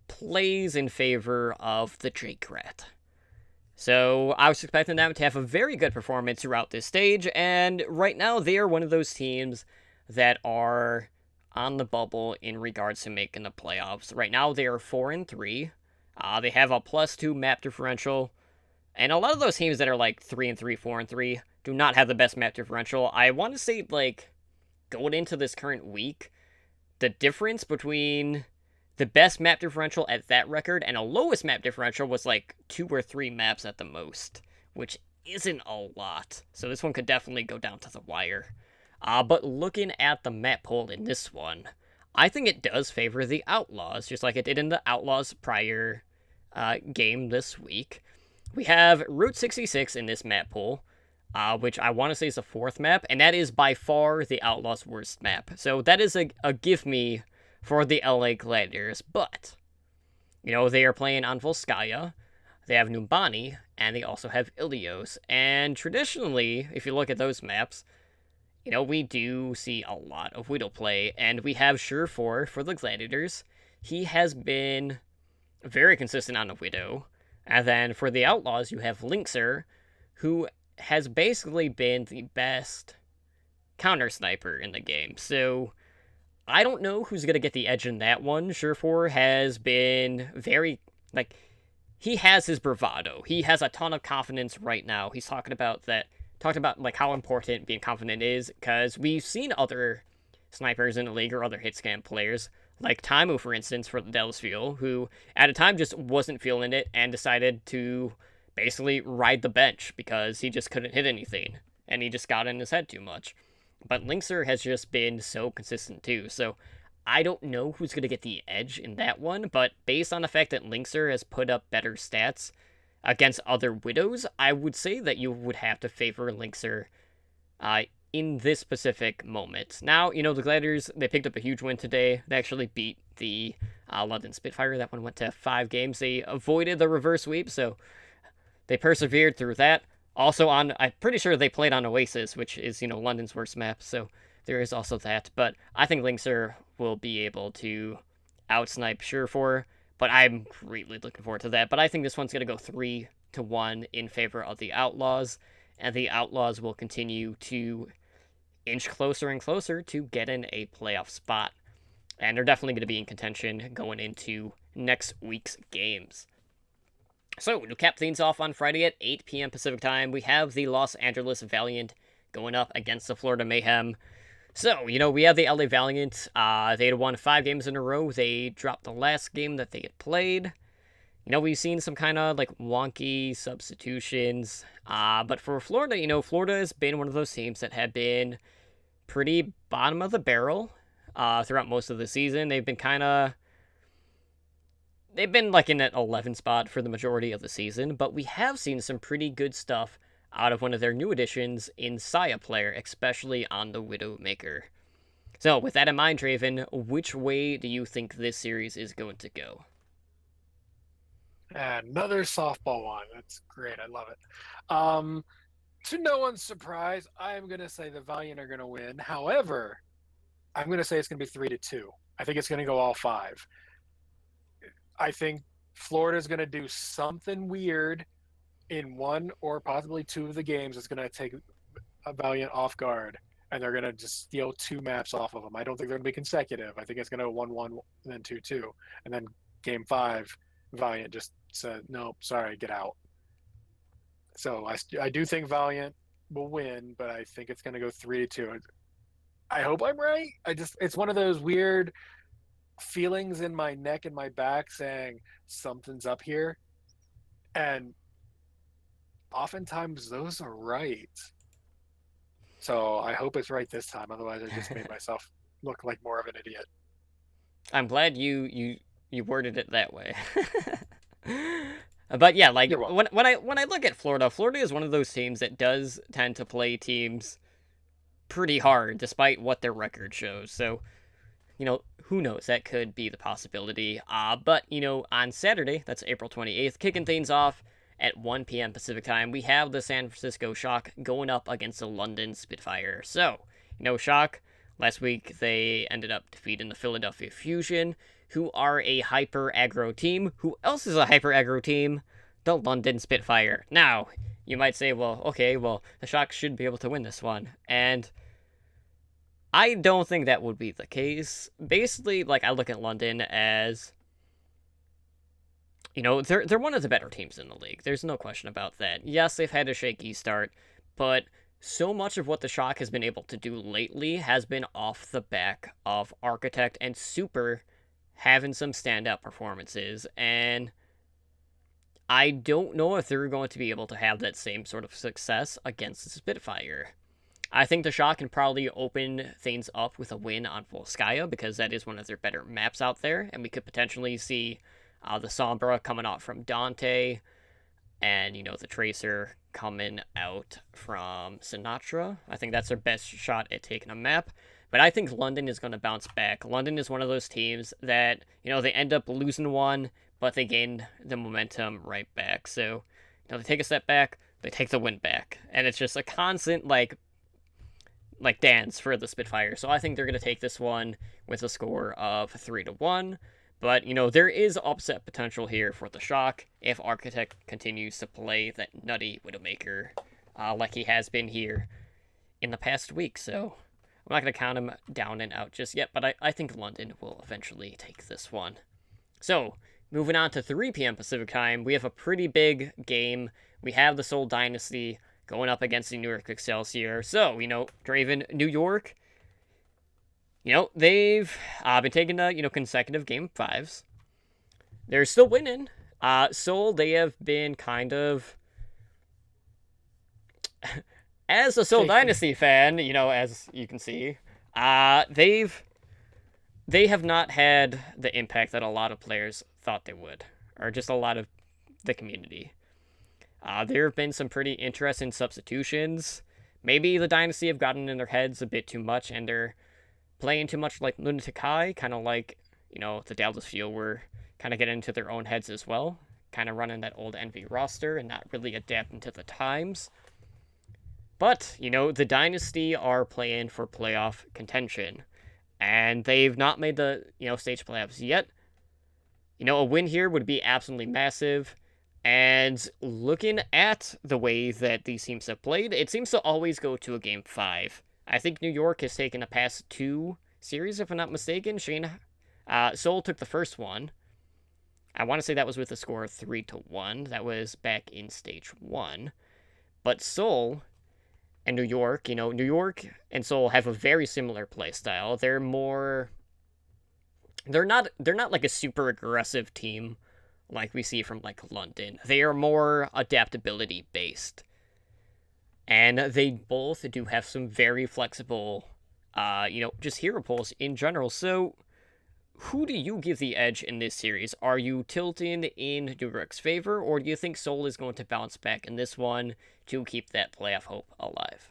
plays in favor of the Junkrat. So I was expecting them to have a very good performance throughout this stage, and right now they are one of those teams that are on the bubble in regards to making the playoffs. Right now they are 4-3. They have a +2 map differential, and a lot of those teams that are like 3-3, 4-3 do not have the best map differential. I want to say, going into this current week, the difference between the best map differential at that record and a lowest map differential was 2 or 3 maps at the most, which isn't a lot. So this one could definitely go down to the wire. But looking at the map pool in this one, I think it does favor the Outlaws, just like it did in the Outlaws prior game this week. We have Route 66 in this map pool, which I want to say is the 4th map, and that is by far the Outlaws' worst map. So that is a give me for the LA Gladiators, but, they are playing on Volskaya, they have Numbani, and they also have Ilios, and traditionally, if you look at those maps, we do see a lot of Widow play, and we have Surefour for the Gladiators. He has been very consistent on the Widow. And then for the Outlaws, you have Linkzr, who has basically been the best counter sniper in the game. So I don't know who's going to get the edge in that one. Surefour has been very, he has his bravado. He has a ton of confidence right now. He's talked about how important being confident is, because we've seen other snipers in the league or other hitscan players, like Taimu, for instance, for the Dallas Fuel, who at a time just wasn't feeling it and decided to basically ride the bench because he just couldn't hit anything, and he just got in his head too much. But Linkzr has just been so consistent too, so I don't know who's going to get the edge in that one, but based on the fact that Linkzr has put up better stats against other Widows, I would say that you would have to favor Linkzr in this specific moment. Now, the Gladiators, they picked up a huge win today. They actually beat the London Spitfire. That one went to 5 games. They avoided the reverse sweep, so they persevered through that. Also I'm pretty sure they played on Oasis, which is, London's worst map, so there is also that. But I think Linkzr will be able to outsnipe Surefour, but I'm greatly looking forward to that. But I think this one's going to go 3-1 in favor of the Outlaws, and the Outlaws will continue to inch closer and closer to getting a playoff spot. And they're definitely going to be in contention going into next week's games. So, to cap things off on Friday at 8 p.m. Pacific time, we have the Los Angeles Valiant going up against the Florida Mayhem. So, we have the LA Valiant. They had won 5 games in a row. They dropped the last game that they had played. We've seen some kind of, wonky substitutions. But for Florida, Florida has been one of those teams that have been pretty bottom of the barrel throughout most of the season. They've been in that 11 spot for the majority of the season, but we have seen some pretty good stuff out of one of their new additions in Saya Player, especially on the Widowmaker. So, with that in mind, Draven, which way do you think this series is going to go? Another softball one. That's great. I love it. To no one's surprise, I'm going to say the Valiant are going to win. However, I'm going to say it's going to be 3-2. I think it's going to go all 5. I think Florida's going to do something weird in 1 or possibly 2 of the games. It's going to take a Valiant off guard, and they're going to just steal 2 maps off of them. I don't think they're going to be consecutive. I think it's going to go 1-1, and then 2-2. And then game 5, Valiant just said, nope, sorry, get out. So I do think Valiant will win, but I think it's going to go 3-2. I hope I'm right. It's one of those weird feelings in my neck and my back saying something's up here. And oftentimes those are right. So I hope it's right this time. Otherwise, I just made myself look like more of an idiot. I'm glad you worded it that way. But yeah, like when I look at Florida, Florida is one of those teams that does tend to play teams pretty hard, despite what their record shows. So, who knows? That could be the possibility. But on Saturday, that's April 28th, kicking things off at 1 p.m. Pacific time, we have the San Francisco Shock going up against the London Spitfire. So, Shock, last week they ended up defeating the Philadelphia Fusion, who are a hyper aggro team. Who else is a hyper aggro team? The London Spitfire. Now, you might say, the Shock should be able to win this one. And I don't think that would be the case. Basically, I look at London as, they're one of the better teams in the league. There's no question about that. Yes, they've had a shaky start, but so much of what the Shock has been able to do lately has been off the back of Architect and Super having some standout performances, and I don't know if they're going to be able to have that same sort of success against the Spitfire. I think the Shock can probably open things up with a win on Volskaya, because that is one of their better maps out there, and we could potentially see the Sombra coming out from Dante, and, the Tracer coming out from Sinatra. I think that's their best shot at taking a map. But I think London is going to bounce back. London is one of those teams that, they end up losing one, but they gain the momentum right back. So, they take a step back, they take the win back. And it's just a constant, dance for the Spitfire. So I think they're going to take this one with a score of 3-1. But, there is upset potential here for the Shock if Architect continues to play that nutty Widowmaker like he has been here in the past week. So I'm not going to count him down and out just yet, but I think London will eventually take this one. So, moving on to 3 p.m. Pacific time, we have a pretty big game. We have the Seoul Dynasty going up against the New York Excelsior. So, Draven, New York, they've been taking consecutive game 5s. They're still winning. Seoul, they have been kind of... As a Seoul Dynasty fan, as you can see, they have not had the impact that a lot of players thought they would, or just a lot of the community. There have been some pretty interesting substitutions. Maybe the Dynasty have gotten in their heads a bit too much, and they're playing too much like Lunatic High, kind of like, the Dallas Fuel were kind of getting into their own heads as well, kind of running that old Envy roster and not really adapting to the times. But, the Dynasty are playing for playoff contention, and they've not made the, stage playoffs yet. A win here would be absolutely massive, and looking at the way that these teams have played, it seems to always go to a game 5. I think New York has taken the past 2 series, if I'm not mistaken. Seoul took the first one. I want to say that was with a score of 3-1. That was back in stage 1. But Seoul and New York, New York and Seoul have a very similar play style. They're not like a super aggressive team like we see from London. They are more adaptability based. And they both do have some very flexible just hero pulls in general. So who do you give the edge in this series? Are you tilting in New York's favor, or do you think Seoul is going to bounce back in this one to keep that playoff hope alive?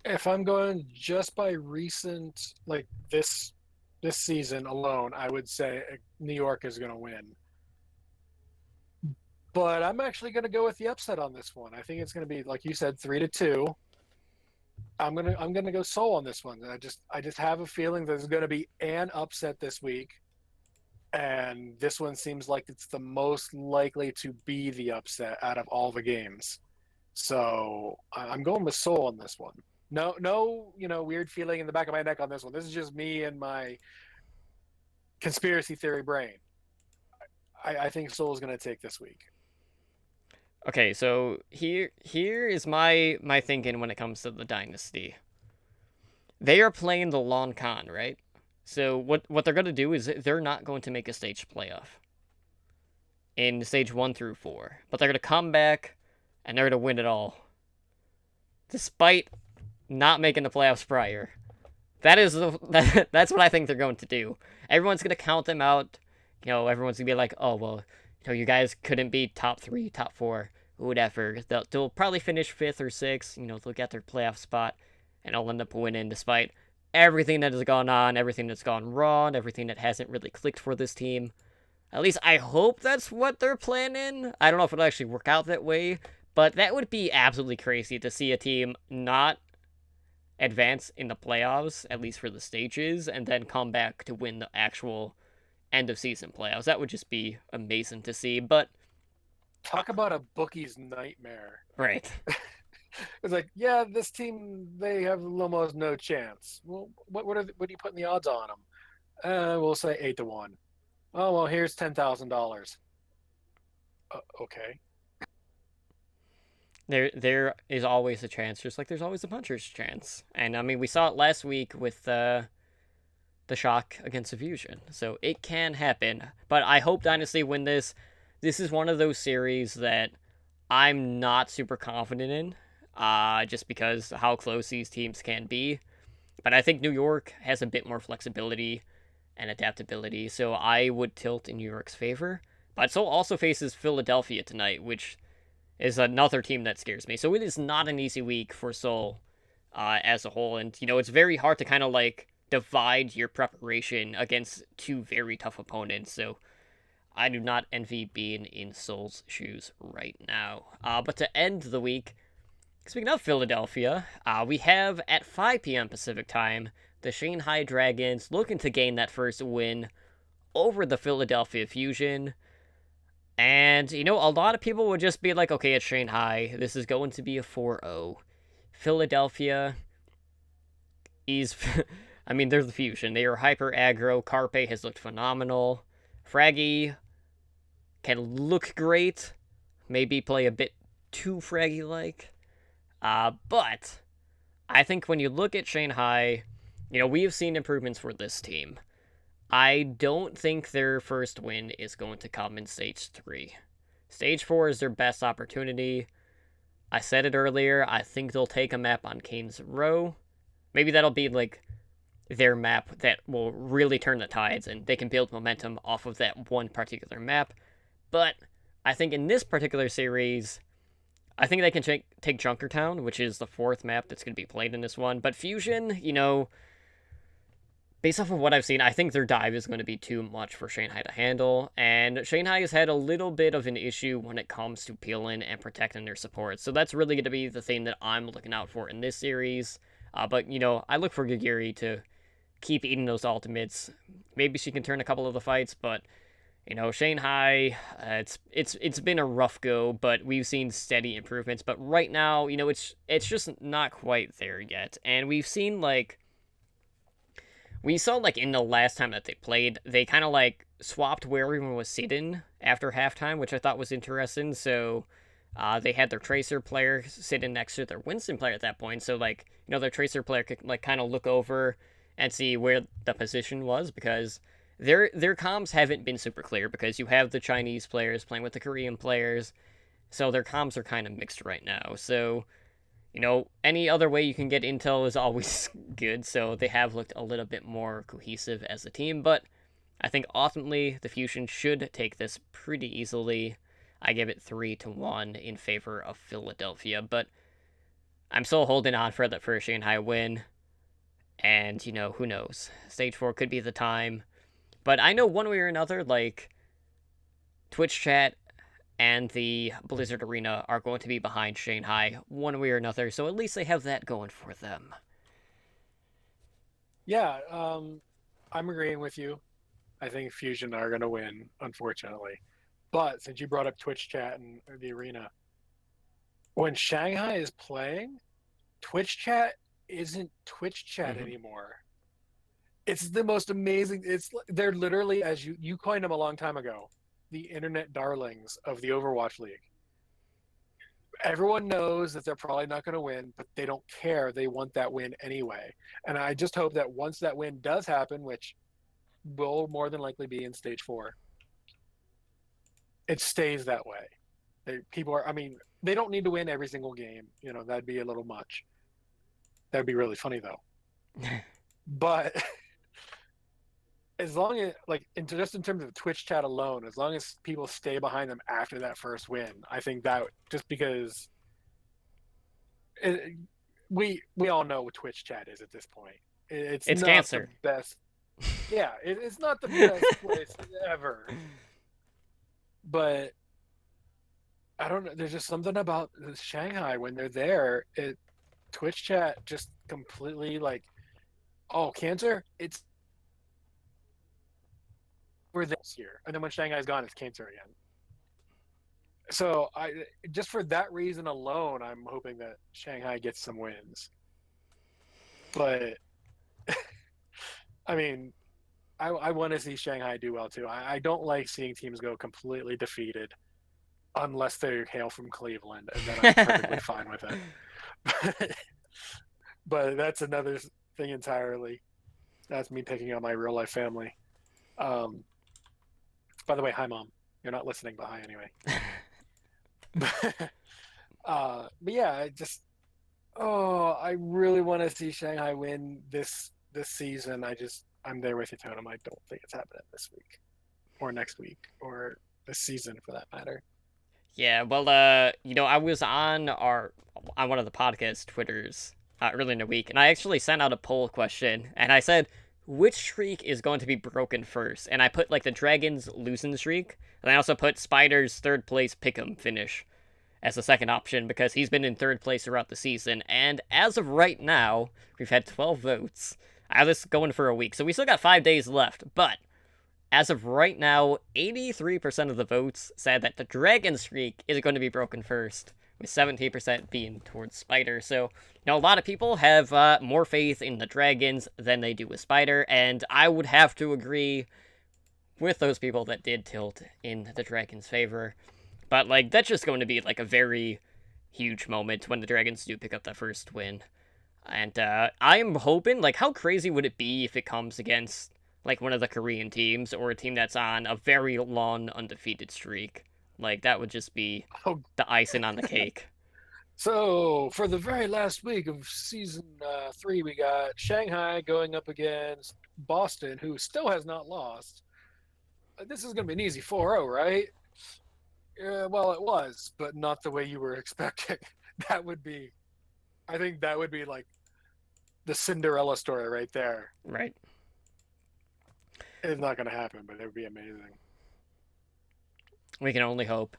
If I'm going just by recent, like this season alone, I would say New York is going to win. But I'm actually going to go with the upset on this one. I think it's going to be, like you said, 3-2. I'm gonna go Seoul on this one. I just have a feeling there's going to be an upset this week, and this one seems like it's the most likely to be the upset out of all the games. So I'm going with Seoul on this one. No, weird feeling in the back of my neck on this one. This is just me and my conspiracy theory brain. I think Seoul is going to take this week. Okay, so here is my thinking when it comes to the Dynasty. They are playing the long con, right? So what they're going to do is they're not going to make a stage playoff in stage 1 through 4, but they're going to come back and they're going to win it all, despite not making the playoffs prior. That's what I think they're going to do. Everyone's going to count them out. Everyone's going to be like, oh, well, you guys couldn't be top 3, top 4, whatever. They'll probably finish 5th or 6th. They'll get their playoff spot, and they'll end up winning despite everything that has gone on, everything that's gone wrong, everything that hasn't really clicked for this team. At least I hope that's what they're planning. I don't know if it'll actually work out that way, but that would be absolutely crazy to see a team not advance in the playoffs, at least for the stages, and then come back to win the actual end of season playoffs. That would just be amazing to see. But talk about a bookie's nightmare. Right. It's like, yeah, this team, they have almost no chance. Well, what are you putting the odds on them? We'll say 8-1. Oh, well, here's $10,000. Okay. There is always a chance, just like there's always a puncher's chance. And I mean, we saw it last week with the shock against the Fusion. So it can happen. But I hope Dynasty win this. This is one of those series that I'm not super confident in, just because how close these teams can be. But I think New York has a bit more flexibility and adaptability, so I would tilt in New York's favor. But Seoul also faces Philadelphia tonight, which is another team that scares me. So it is not an easy week for Seoul as a whole. And, it's very hard to kind of divide your preparation against two very tough opponents. So I do not envy being in Seoul's shoes right now. But to end the week, speaking of Philadelphia, we have at 5 p.m. Pacific time, the Shanghai Dragons looking to gain that first win over the Philadelphia Fusion. And, a lot of people would just be like, okay, it's Shanghai. This is going to be a 4-0. Philadelphia is... I mean, they're the Fusion. They are hyper aggro. Carpe has looked phenomenal. Fraggy can look great. Maybe play a bit too Fraggy-like. But I think when you look at Shanghai, we have seen improvements for this team. I don't think their first win is going to come in Stage 3. Stage 4 is their best opportunity. I said it earlier, I think they'll take a map on Kane's Row. Maybe that'll be, their map that will really turn the tides, and they can build momentum off of that one particular map. But I think in this particular series, I think they can take Junkertown, which is the 4th map that's going to be played in this one. But Fusion, based off of what I've seen, I think their dive is going to be too much for Shanghai to handle, and Shanghai has had a little bit of an issue when it comes to peeling and protecting their support, so that's really going to be the thing that I'm looking out for in this series. But, I look for Gagiri to keep eating those ultimates. Maybe she can turn a couple of the fights, but, Shanghai, it's been a rough go, but we've seen steady improvements, but right now, it's just not quite there yet, and we've seen, we saw, in the last time that they played, they kind of, swapped where everyone was sitting after halftime, which I thought was interesting. So, they had their Tracer player sitting next to their Winston player at that point. So, their Tracer player could, kind of look over and see where the position was, because their comms haven't been super clear, because you have the Chinese players playing with the Korean players. So, their comms are kind of mixed right now. So, any other way you can get intel is always good, so they have looked a little bit more cohesive as a team, but I think ultimately the Fusion should take this pretty easily. I give it 3-1 in favor of Philadelphia, but I'm still holding on for that first Shanghai win, and, who knows? Stage 4 could be the time, but I know one way or another, Twitch chat and the Blizzard Arena are going to be behind Shanghai one way or another, so at least they have that going for them. Yeah, I'm agreeing with you. I think Fusion are going to win, unfortunately. But since you brought up Twitch chat and the arena, when Shanghai is playing, Twitch chat isn't Twitch chat anymore. It's the most amazing. They're literally, as you coined them a long time ago, the internet darlings of the Overwatch League. Everyone knows that they're probably not going to win, but they don't care. They want that win anyway. And I just hope that once that win does happen, which will more than likely be in stage 4, it stays that way. They don't need to win every single game. That'd be a little much. That'd be really funny though. But as long as, just in terms of Twitch chat alone, as long as people stay behind them after that first win, I think that, just because we all know what Twitch chat is at this point. It's not cancer. The best. Yeah, it's not the best place ever. But I don't know. There's just something about Shanghai when they're there. Twitch chat just completely cancer. We're this year, and then when Shanghai's gone, it's cancer again. So just for that reason alone, I'm hoping that Shanghai gets some wins. But I want to see Shanghai do well too. I don't like seeing teams go completely defeated unless they hail from Cleveland, and then I'm perfectly fine with it. But that's another thing entirely. That's me picking on my real life family. By the way, hi Mom. You're not listening, but hi anyway. But yeah, I really want to see Shanghai win this season. I'm there with you, Totem. I don't think it's happening this week, or next week, or this season for that matter. Yeah, well, I was on one of the podcast Twitters earlier in the week, and I actually sent out a poll question, and I said, which streak is going to be broken first? And I put, the Dragons losing streak, and I also put Spider's third place pick'em finish as the second option, because he's been in third place throughout the season, and as of right now, we've had 12 votes. I was going for a week, so we still got 5 days left, but as of right now, 83% of the votes said that the Dragon streak is going to be broken first, with 17% being towards Spider. So, a lot of people have more faith in the Dragons than they do with Spider, and I would have to agree with those people that did tilt in the Dragons' favor. But, that's just going to be, a very huge moment when the Dragons do pick up that first win. And I'm hoping, how crazy would it be if it comes against one of the Korean teams, or a team that's on a very long undefeated streak? That would just be the icing on the cake. So, for the very last week of Season 3, we got Shanghai going up against Boston, who still has not lost. This is going to be an easy 4-0, right? Well, it was, but not the way you were expecting. I think that would be, the Cinderella story right there. Right. It's not going to happen, but it would be amazing. We can only hope.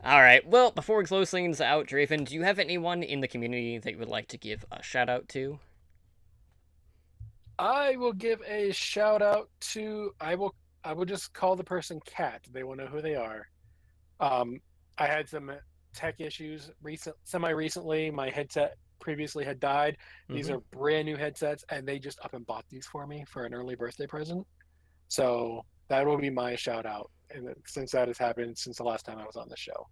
Alright, well, before we close things out, Draven, do you have anyone in the community that you would like to give a shout out to? I will give a shout out to, I will just call the person Kat. They will know who they are. I had some tech issues semi-recently. My headset previously had died. These are brand new headsets, and they just up and bought these for me for an early birthday present. So that will be my shout out, and since that has happened since the last time I was on the show.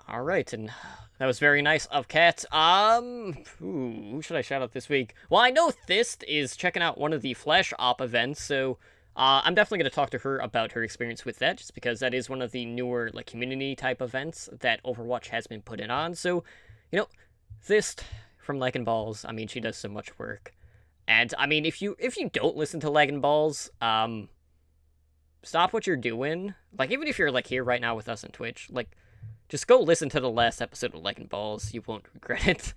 All right, and that was very nice of Kat. Who should I shout out this week? Well, I know Thist is checking out one of the Flash Op events, so I'm definitely going to talk to her about her experience with that, just because that is one of the newer community type events that Overwatch has been putting on. So, This from Leg and Balls, I mean, she does so much work. And I mean, if you don't listen to Leg and Balls, stop what you're doing. Like, even if you're like here right now with us on Twitch, like, just go listen to the last episode of Leg and Balls. You won't regret it.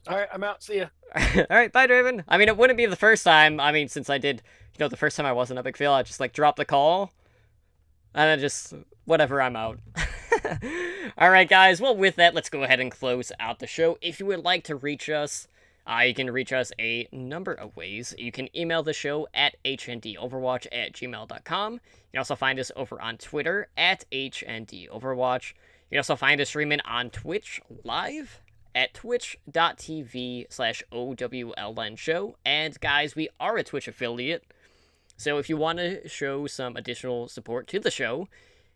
All right, I'm out. See ya. All right, bye, Draven. I mean, it wouldn't be the first time. I mean, since I did, the first time I wasn't a big fail, I just like dropped the call, and then just whatever, I'm out. All right, guys. Well, with that, let's go ahead and close out the show. If you would like to reach us, you can reach us a number of ways. You can email the show at hndoverwatch@gmail.com. You can also find us over on Twitter at hndoverwatch. You can also find us streaming on Twitch live at twitch.tv/OWLN show. And guys, we are a Twitch affiliate. So if you want to show some additional support to the show,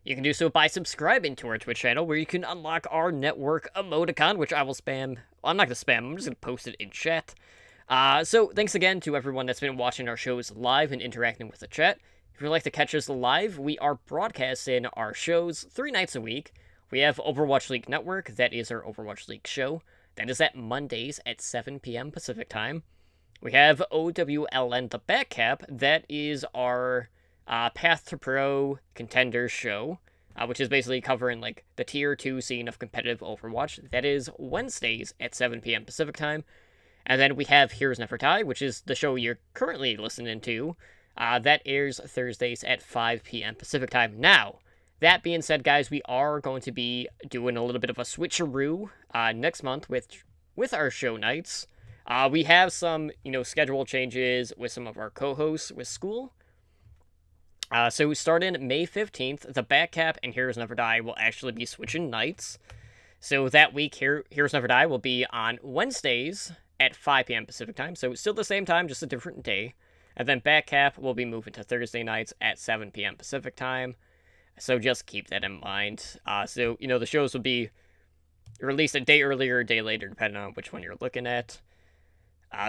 you can do so by subscribing to our Twitch channel, where you can unlock our network emoticon, which I will spam. Well, I'm not going to spam, I'm just going to post it in chat. So thanks again to everyone that's been watching our shows live and interacting with the chat. If you'd like to catch us live, we are broadcasting our shows 3 nights a week. We have Overwatch League Network, that is our Overwatch League show. That is at Mondays at 7 p.m. Pacific time. We have OWLN The Backcap, that is our Path to Pro Contenders show, which is basically covering like the Tier 2 scene of competitive Overwatch. That is Wednesdays at 7 p.m. Pacific time. And then we have Heroes Never Die, which is the show you're currently listening to. That airs Thursdays at 5 p.m. Pacific time. Now, that being said, guys, we are going to be doing a little bit of a switcheroo next month with our show nights. We have some, schedule changes with some of our co-hosts with school. So starting May 15th, the Backcap and Heroes Never Die will actually be switching nights. So that week, Heroes Never Die will be on Wednesdays at 5 p.m. Pacific time. So still the same time, just a different day. And then Backcap will be moving to Thursday nights at 7 p.m. Pacific time. So just keep that in mind. So, the shows will be released a day earlier or a day later, depending on which one you're looking at.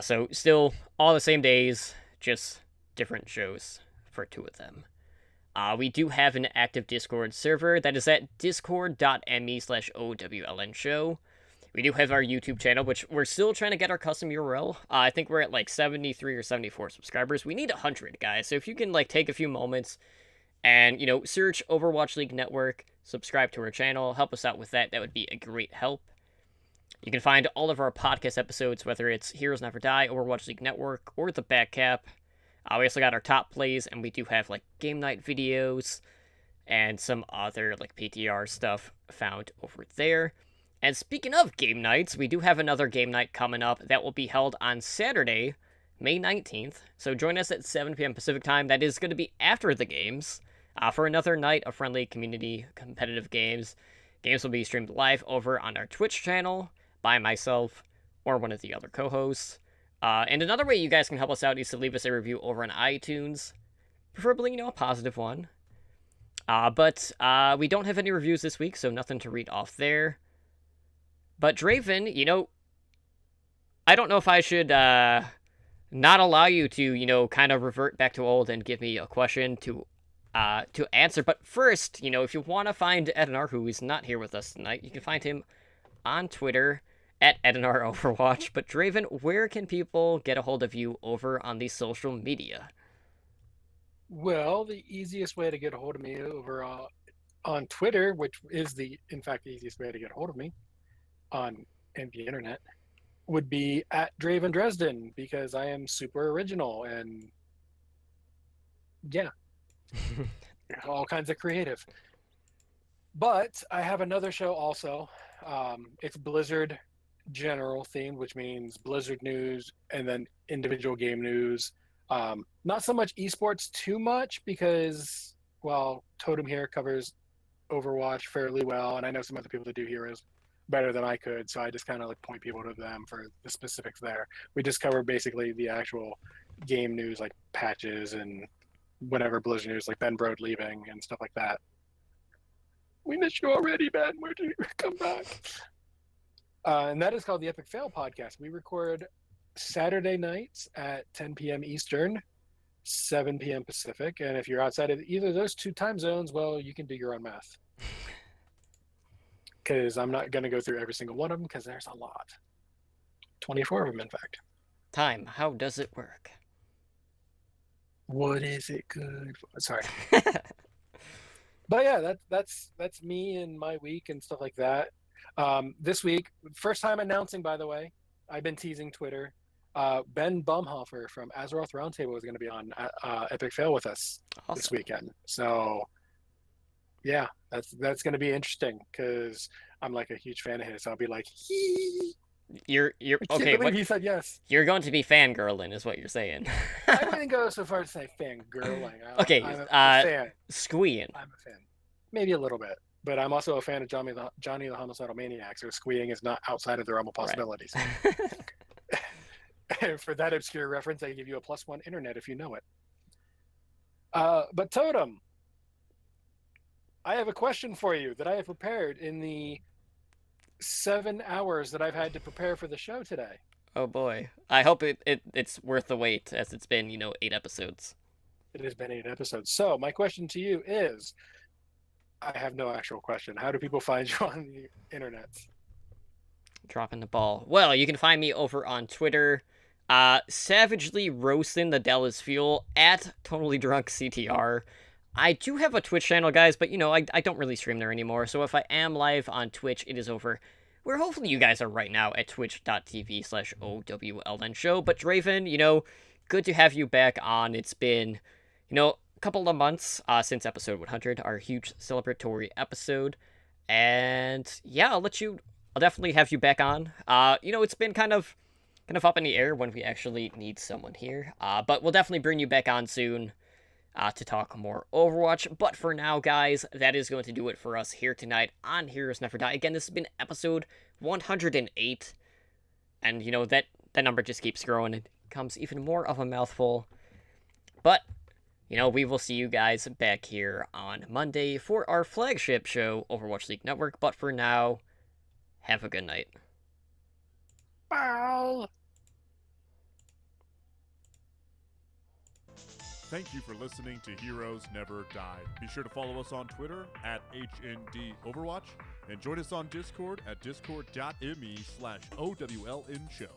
So still all the same days, just different shows for 2 of them. We do have an active Discord server that is at discord.me/OWLN show. We do have our YouTube channel, which we're still trying to get our custom URL. I think we're at like 73 or 74 subscribers. We need 100, guys. So if you can take a few moments and, search Overwatch League Network, subscribe to our channel, help us out with that, that would be a great help. You can find all of our podcast episodes, whether it's Heroes Never Die, Overwatch League Network, or The Backcap. We also got our top plays, and we do have game night videos and some other PTR stuff found over there. And speaking of game nights, we do have another game night coming up that will be held on Saturday, May 19th. So join us at 7 p.m. Pacific time. That is going to be after the games for another night of friendly community competitive games. Games will be streamed live over on our Twitch channel by myself or one of the other co-hosts. And another way you guys can help us out is to leave us a review over on iTunes. Preferably, a positive one. But we don't have any reviews this week, so nothing to read off there. But Draven, I don't know if I should not allow you to, kind of revert back to old and give me a question to answer. But first, if you want to find Edinar, who is not here with us tonight, you can find him on Twitter at Edinar Overwatch. But Draven, where can people get a hold of you over on the social media? Well, the easiest way to get a hold of me over on Twitter, which is in fact, the easiest way to get a hold of me on the internet, would be at Draven Dresden, because I am super original and yeah, all kinds of creative. But I have another show also. It's Blizzard general themed, which means Blizzard news and then individual game news. Not so much esports too much, because, well, Totem here covers Overwatch fairly well, and I know some other people that do Heroes better than I could, so I just kind of point people to them for the specifics there. We just cover basically the actual game news, like patches and whatever Blizzard news, like Ben Brode leaving and stuff like that. We missed you already, Ben. Where did you come back? And that is called the Epic Fail Podcast. We record Saturday nights at 10 p.m. Eastern, 7 p.m. Pacific. And if you're outside of either of those 2 time zones, well, you can do your own math. because I'm not going to go through every single one of them because there's a lot. 24 of them, in fact. Time, how does it work? What is it good for? Sorry. But yeah, that's me and my week and stuff like that. This week, first time announcing, by the way, I've been teasing Twitter. Ben Bumhofer from Azeroth Roundtable is going to be on Epic Fail with us this Awesome. weekend. So yeah, that's going to be interesting because I'm like a huge fan of his. I'll be like, You're I can't okay. believe What he said yes. you're going to be fangirling is what you're saying. I wouldn't go so far to say fangirling. Okay, I'm a fan. squeeing. I'm a fan. Maybe a little bit. But I'm also a fan of Johnny the Homicidal Maniac, so squeeing is not outside of the realm of possibilities. And for that obscure reference, I give you a +1 internet if you know it. But Totem, I have a question for you that I have prepared in the 7 hours that I've had to prepare for the show today. Oh boy. I hope it's worth the wait, as it's been, 8 episodes. It has been 8 episodes. So my question to you is, I have no actual question. How do people find you on the internet? Dropping the ball. Well, you can find me over on Twitter, savagely roasting the Dallas Fuel at Totally Drunk CTR. I do have a Twitch channel, guys, but I don't really stream there anymore. So if I am live on Twitch, it is over where hopefully you guys are right now at twitch.tv/OWLN show. But Draven, good to have you back on. It's been, a couple of months since episode 100, our huge celebratory episode. And yeah, I'll definitely have you back on. It's been kind of up in the air when we actually need someone here. But we'll definitely bring you back on soon to talk more Overwatch. But for now, guys, that is going to do it for us here tonight on Heroes Never Die. Again, this has been episode 108. And, that number just keeps growing. It becomes even more of a mouthful. But, we will see you guys back here on Monday for our flagship show, Overwatch League Network. But for now, have a good night. Bye. Thank you for listening to Heroes Never Die. Be sure to follow us on Twitter at HND Overwatch and join us on Discord at discord.me/OWLN show.